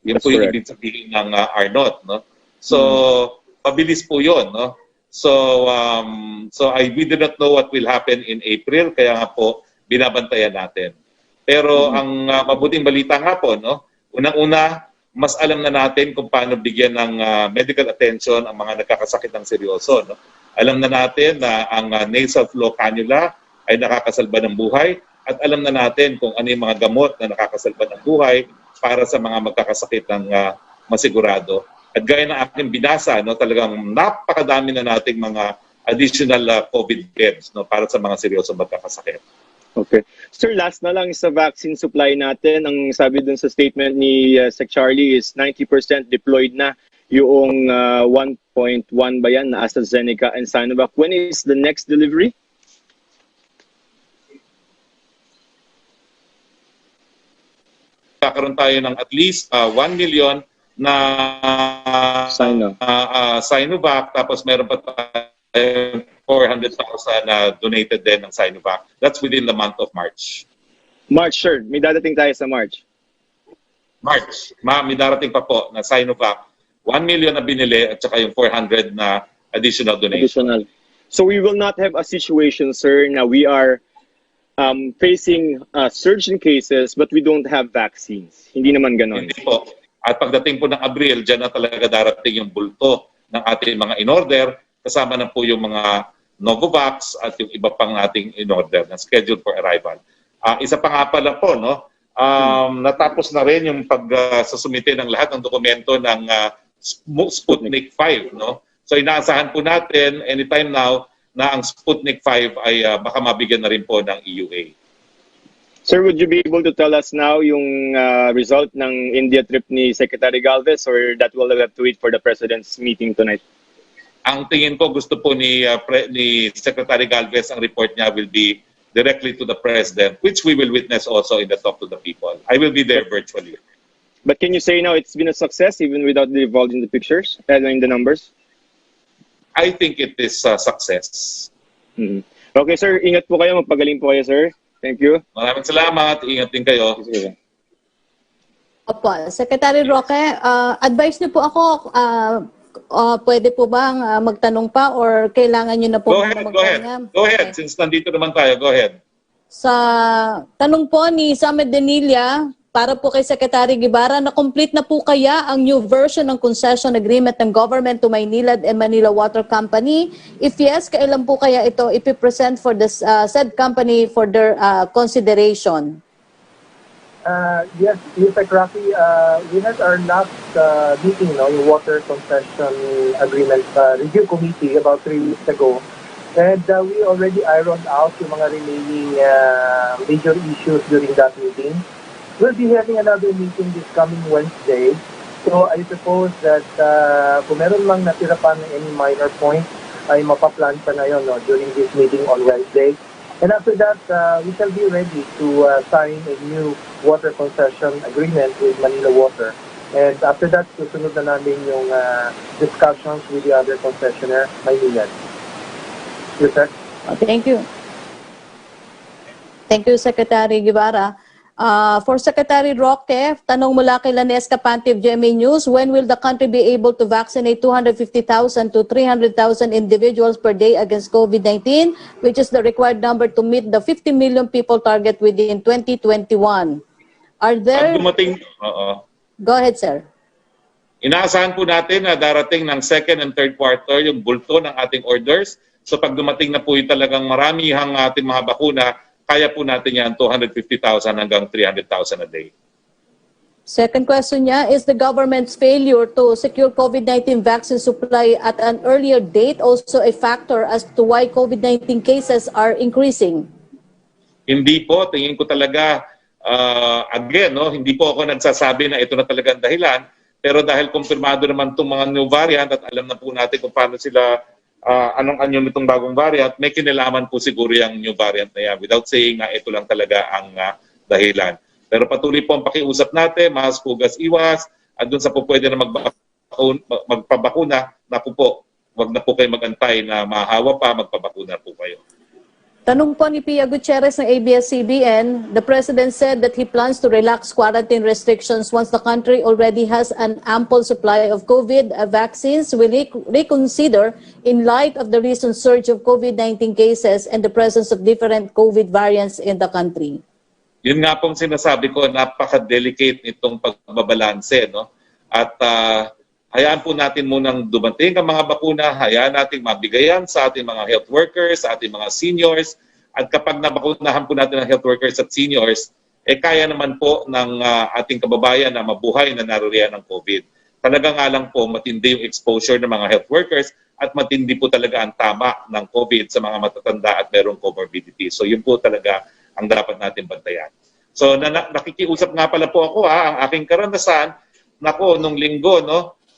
Yun po yung ibig sabihin ng R0. No? So, mabilis po yun. No? So, we do not know what will happen in April, kaya nga po, binabantayan natin. Pero ang mabuting balita nga po, no? Unang-una, mas alam na natin kung paano bigyan ng medical attention ang mga nagkakasakit ng seryoso. No? Alam na natin na ang nasal flow cannula ay nakakasalba ng buhay. At alam na natin kung ano yung mga gamot na nakakasalba ng buhay para sa mga magkakasakit ng masigurado. At gaya ng aking binasa, no, talagang napakadami na nating mga additional COVID beds, no, para sa mga seryosong magkakasakit. Okay. Sir, last na lang sa vaccine supply natin. Ang sabi dun sa statement ni Sec. Charlie is 90% deployed na yung 1.1 ba yan na AstraZeneca and Sinovac. When is the next delivery? Kakaroon tayo ng at least 1 million na Sinovac, tapos meron pa tayo 400,000 na donated din ng Sinovac. That's within the month of March. March, sir. May dadating tayo sa March. March. May darating pa po na Sinovac. 1 million na binili at saka yung 400 na additional donation. So we will not have a situation, sir, na we are facing a surge in cases but we don't have vaccines. Hindi naman ganon. Hindi po. At pagdating po ng Abril, dyan na talaga darating yung bulto ng ating mga in-order. Kasama na po yung mga Novavax at yung iba pang ating in-order na scheduled for arrival. Isa pa nga pala po, no? natapos na rin yung pag-susumite ng lahat ng dokumento ng Sputnik 5. No? So inaasahan po natin anytime now na ang Sputnik 5 ay baka mabigyan na rin po ng EUA. Sir, would you be able to tell us now yung result ng India trip ni Secretary Galvez, or that will have to wait for the President's meeting tonight? Ang tingin ko gusto po ni Secretary Galvez, ang report niya will be directly to the President, which we will witness also in the Talk to the People. I will be there virtually. But can you say now it's been a success even without divulging the pictures and in the numbers? I think it is a success. Mm-hmm. Okay, sir. Ingat po kayo. Magpagaling po kayo, sir. Thank you. Maraming salamat. Ingat din kayo. Opo, Secretary Roque, advice niyo po ako, pwede po bang magtanong pa or kailangan niyo na po Go ahead. Since nandito naman tayo, go ahead. Sa tanong po ni Samed Denilla, para po kay Secretary Guevara, na-complete na po kaya ang new version ng concession agreement ng government to Maynilad and Manila Water Company? If yes, kailan po kaya ito ipipresent for the said company for their consideration? Yes, Rocky, we had our last meeting, yung Water Concession Agreement Review Committee about 3 weeks ago. And we already ironed out yung mga remaining major issues during that meeting. We'll be having another meeting this coming Wednesday. So I suppose that kung meron mang natira pa ng any minor point, ay mapaplan pa na yun during this meeting on Wednesday. And after that, we shall be ready to sign a new water concession agreement with Manila Water. And after that, susunod na namin yung discussions with the other concessionaire, Maynilad. Yes, sir. Thank you. Thank you, Secretary Guevara. For Secretary Roque, tanong mula kay Lanes Capante of GMA News, when will the country be able to vaccinate 250,000 to 300,000 individuals per day against COVID-19, which is the required number to meet the 50 million people target within 2021? Are there... Go ahead, sir. Inaasahan po natin na darating ng second and third quarter yung bulto ng ating orders. So pag dumating na po yung talagang maramihang ating mga bakuna, kaya po natin yan 250,000 hanggang 300,000 a day. Second question niya, is the government's failure to secure COVID-19 vaccine supply at an earlier date also a factor as to why COVID-19 cases are increasing? Hindi po, tingin ko talaga, again, hindi po ako nagsasabi na ito na talagang dahilan, pero dahil kumpirmado naman itong mga new variant at alam na po natin kung paano sila anong anyo nitong bagong variant, may kinalaman po siguro yung new variant na yan without saying na ito lang talaga ang dahilan. Pero patuloy po ang pakiusap natin, mask, hugas, iwas, at dun sa po pwede na magpabakuna, naku po, wag na po kayo magantay na mahawa pa, magpabakuna po kayo. Tanong po ni Pia Gutierrez ng ABS-CBN, the President said that he plans to relax quarantine restrictions once the country already has an ample supply of COVID vaccines. Will he reconsider in light of the recent surge of COVID-19 cases and the presence of different COVID variants in the country? Yun nga pong sinasabi ko, napaka-delicate nitong pagbabalanse. No? At hayaan po natin munang dumating ang mga bakuna, hayaan natin mabigayan sa ating mga health workers, sa ating mga seniors. At kapag nabakunahan po natin ang health workers at seniors, kaya naman po ng ating kababayan na mabuhay na naririyan ng COVID. Talaga nga lang po matindi yung exposure ng mga health workers at matindi po talaga ang tama ng COVID sa mga matatanda at merong comorbidity. So yun po talaga ang dapat natin bantayan. So nakikiusap nga pala po ako, ang aking karanasan, nung linggo,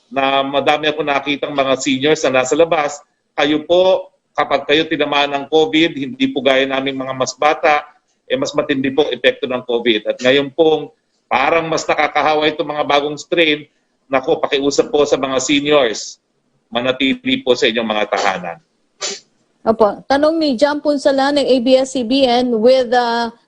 na madami ako nakitang mga seniors na nasa labas, kayo po, kapag kayo tinamaan ng COVID, hindi po gaya naming mga mas bata, mas matindi po epekto ng COVID. At ngayon pong parang mas nakakahawa itong mga bagong strain, pakiusap po sa mga seniors, manatili po sa inyong mga tahanan. Opo. Tanong ni John Punsala ng ABS-CBN, with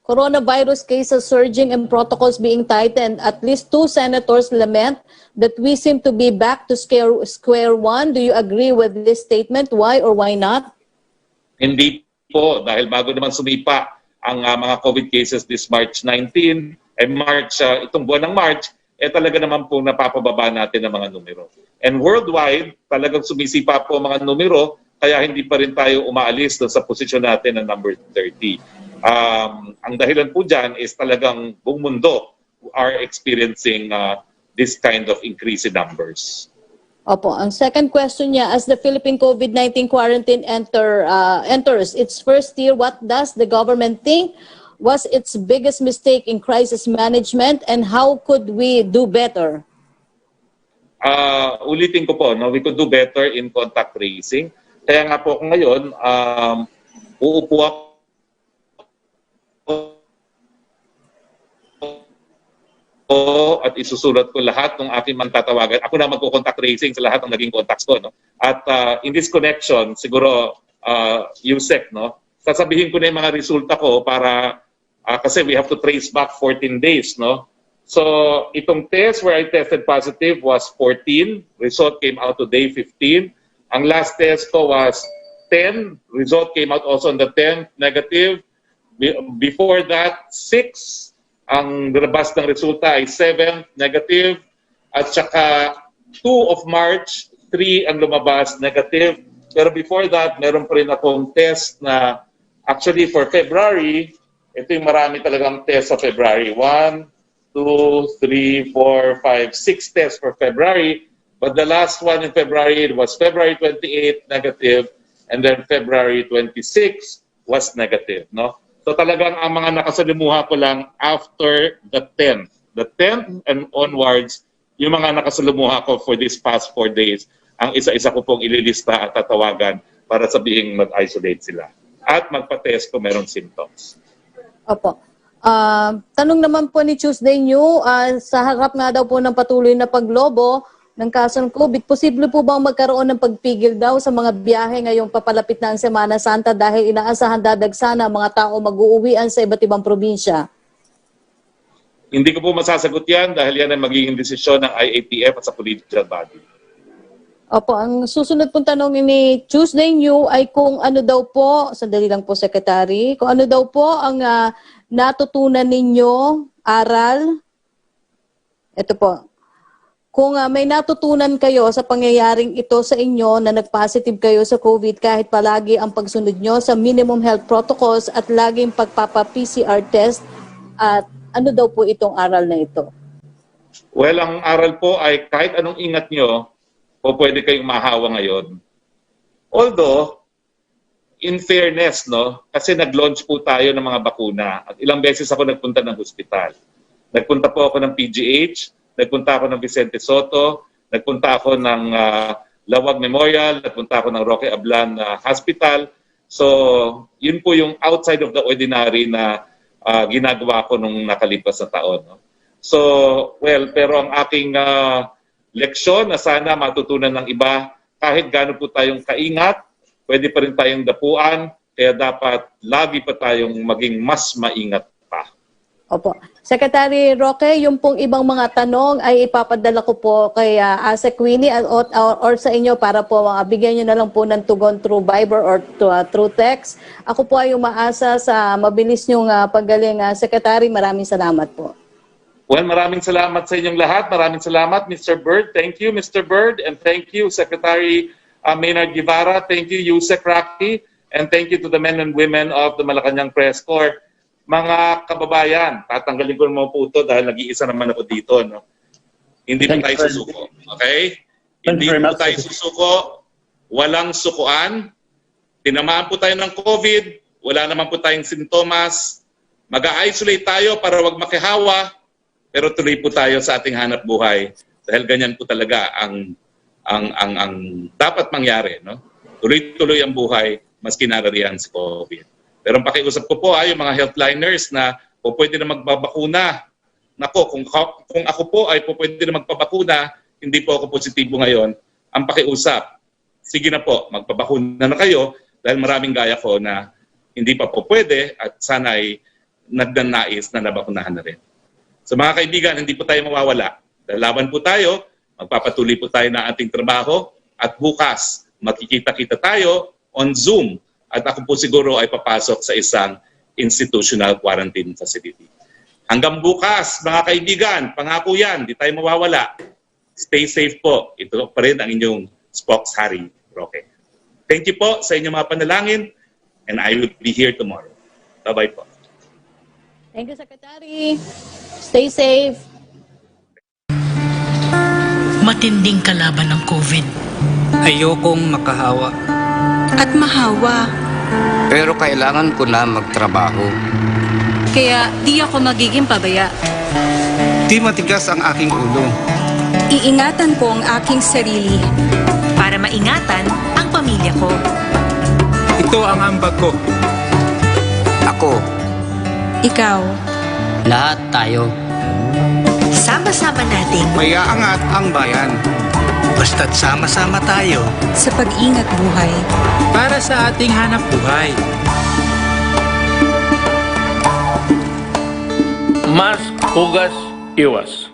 coronavirus cases surging and protocols being tightened, at least 2 senators lament that we seem to be back to square one. Do you agree with this statement? Why or why not? Hindi po, dahil bago naman sumipa ang mga COVID cases this March 19, itong buwan ng March, talaga naman po napapababa natin ang mga numero. And worldwide, talagang sumisipa po ang mga numero, kaya hindi pa rin tayo umaalis sa posisyon natin na number 30. Ang dahilan po dyan is talagang buong mundo are experiencing this kind of increase in numbers. Opo, ang second question niya, as the Philippine COVID-19 quarantine enters its first year, what does the government think was its biggest mistake in crisis management and how could we do better? Ulitin ko po, no, we could do better in contact tracing. Kaya nga po ngayon, uupo ako at isusulat ko lahat ng aking magtatawagan. Ako na magko-contact tracing sa lahat ng naging contacts ko. No? At in this connection, siguro, Yusek, no? Sasabihin ko na yung mga resulta ko para, kasi we have to trace back 14 days. No? So, itong test where I tested positive was 14. Result came out to day 15. Ang last test ko was 10. Result came out also on the 10th, negative. Before that, 6. Ang nilabas ng resulta ay 7, negative. At saka 2 of March, 3 ang lumabas, negative. Pero before that, meron pa rin akong test na actually for February, ito yung marami talagang test sa February. 1, 2, 3, 4, 5, 6 tests for February. But the last one in February, it was February 28, negative. And then February 26 was negative. No? So talagang ang mga nakasalimuha ko lang after the 10th. The 10th and onwards, yung mga nakasalimuha ko for these past 4 days, ang isa-isa ko pong ililista at tatawagan para sabihin mag-isolate sila. At magpa-test kung merong symptoms. Opo. Tanong naman po ni Tuesday New, sa harap nga daw po ng patuloy na paglobo ng kaso ng COVID, posible po bang magkaroon ng pagpigil daw sa mga biyahe ngayong papalapit na ang Semana Santa dahil inaasahan dadagsana ang mga tao mag-uuwian sa iba't ibang probinsya? Hindi ko po masasagot yan dahil yan ay magiging desisyon ng IATF at sa political body. Opo, ang susunod pong tanong ni Tuesday New ay kung ano daw po, sandali lang po Secretary, kung ano daw po ang natutunan ninyo, aral, ito po, kung may natutunan kayo sa pangyayaring ito sa inyo na nag-positive kayo sa COVID kahit palagi ang pagsunod nyo sa minimum health protocols at laging pagpapa-PCR test, at ano daw po itong aral na ito? Well, ang aral po ay kahit anong ingat nyo, o pwede kayong mahawa ngayon. Although, in fairness, no, kasi nag-launch po tayo ng mga bakuna at ilang beses ako nagpunta ng hospital. Nagpunta po ako ng PGH, nagpunta ako ng Vicente Soto, nagpunta ako ng Lawag Memorial, nagpunta ako ng Roque Ablan Hospital. So, yun po yung outside of the ordinary na ginagawa ko nung nakalipas na taon. No? So, well, pero ang aking leksyon na sana matutunan ng iba, kahit gaano po tayong kaingat, pwede pa rin tayong dapuan, kaya dapat lagi pa tayong maging mas maingat pa. Opo. Secretary Roque, yung pong ibang mga tanong ay ipapadala ko po kay Asa Queenie or sa inyo para po bigyan nyo na lang po ng tugon through Viber or through text. Ako po ay umaasa sa mabilis nyong paggaling, Secretary. Maraming salamat po. Well, maraming salamat sa inyong lahat. Maraming salamat, Mr. Bird. Thank you, Mr. Bird. And thank you, Secretary Maynard Guevara. Thank you, Yusek Roque. And thank you to the men and women of the Malacanang Press Corps. Mga kababayan, tatanggalin ko naman po ito dahil nag-iisa naman ako dito. No? Hindi po tayo susuko. Okay? Hindi po tayo susuko. Walang sukuan. Tinamaan po tayo ng COVID. Wala naman po tayong sintomas. Mag-isolate tayo para wag makihawa. Pero tuloy po tayo sa ating hanap buhay. Dahil ganyan po talaga ang dapat mangyari. No? Tuloy-tuloy ang buhay maski narariyan si COVID. Pero ang pakiusap ko po ay yung mga healthliners na po pwede na magbabakuna. Nako, kung ako po ay po pwede na magpabakuna, hindi po ako positibo ngayon. Ang pakiusap, sige na po, magpabakuna na kayo dahil maraming gaya ko na hindi pa po pwede at sana ay nagnanais na nabakunahan na rin. So mga kaibigan, hindi po tayo mawawala. Laban po tayo, magpapatuloy po tayo na ating trabaho at bukas makikita-kita tayo on Zoom. At ako po siguro ay papasok sa isang institutional quarantine facility. Hanggang bukas, mga kaibigan, pangako yan, di tayo mawawala. Stay safe po. Ito pa rin ang inyong Spokes Harry Roque. Thank you po sa inyong mga panalangin and I will be here tomorrow. Bye-bye po. Thank you, Secretary. Stay safe. Matinding kalaban ng COVID. Ayokong makahawa. At mahawa. Pero kailangan ko na magtrabaho. Kaya di ako magiging pabaya. Di matigas ang aking ulo. Iingatan ko ang aking sarili. Para maingatan ang pamilya ko. Ito ang ambag ko. Ako. Ikaw. Lahat tayo. Sama-sama nating Mayaangat ang bayan. Basta't sama-sama tayo. sa pag-ingat buhay. Para sa ating hanap buhay. Mask, hugas, iwas.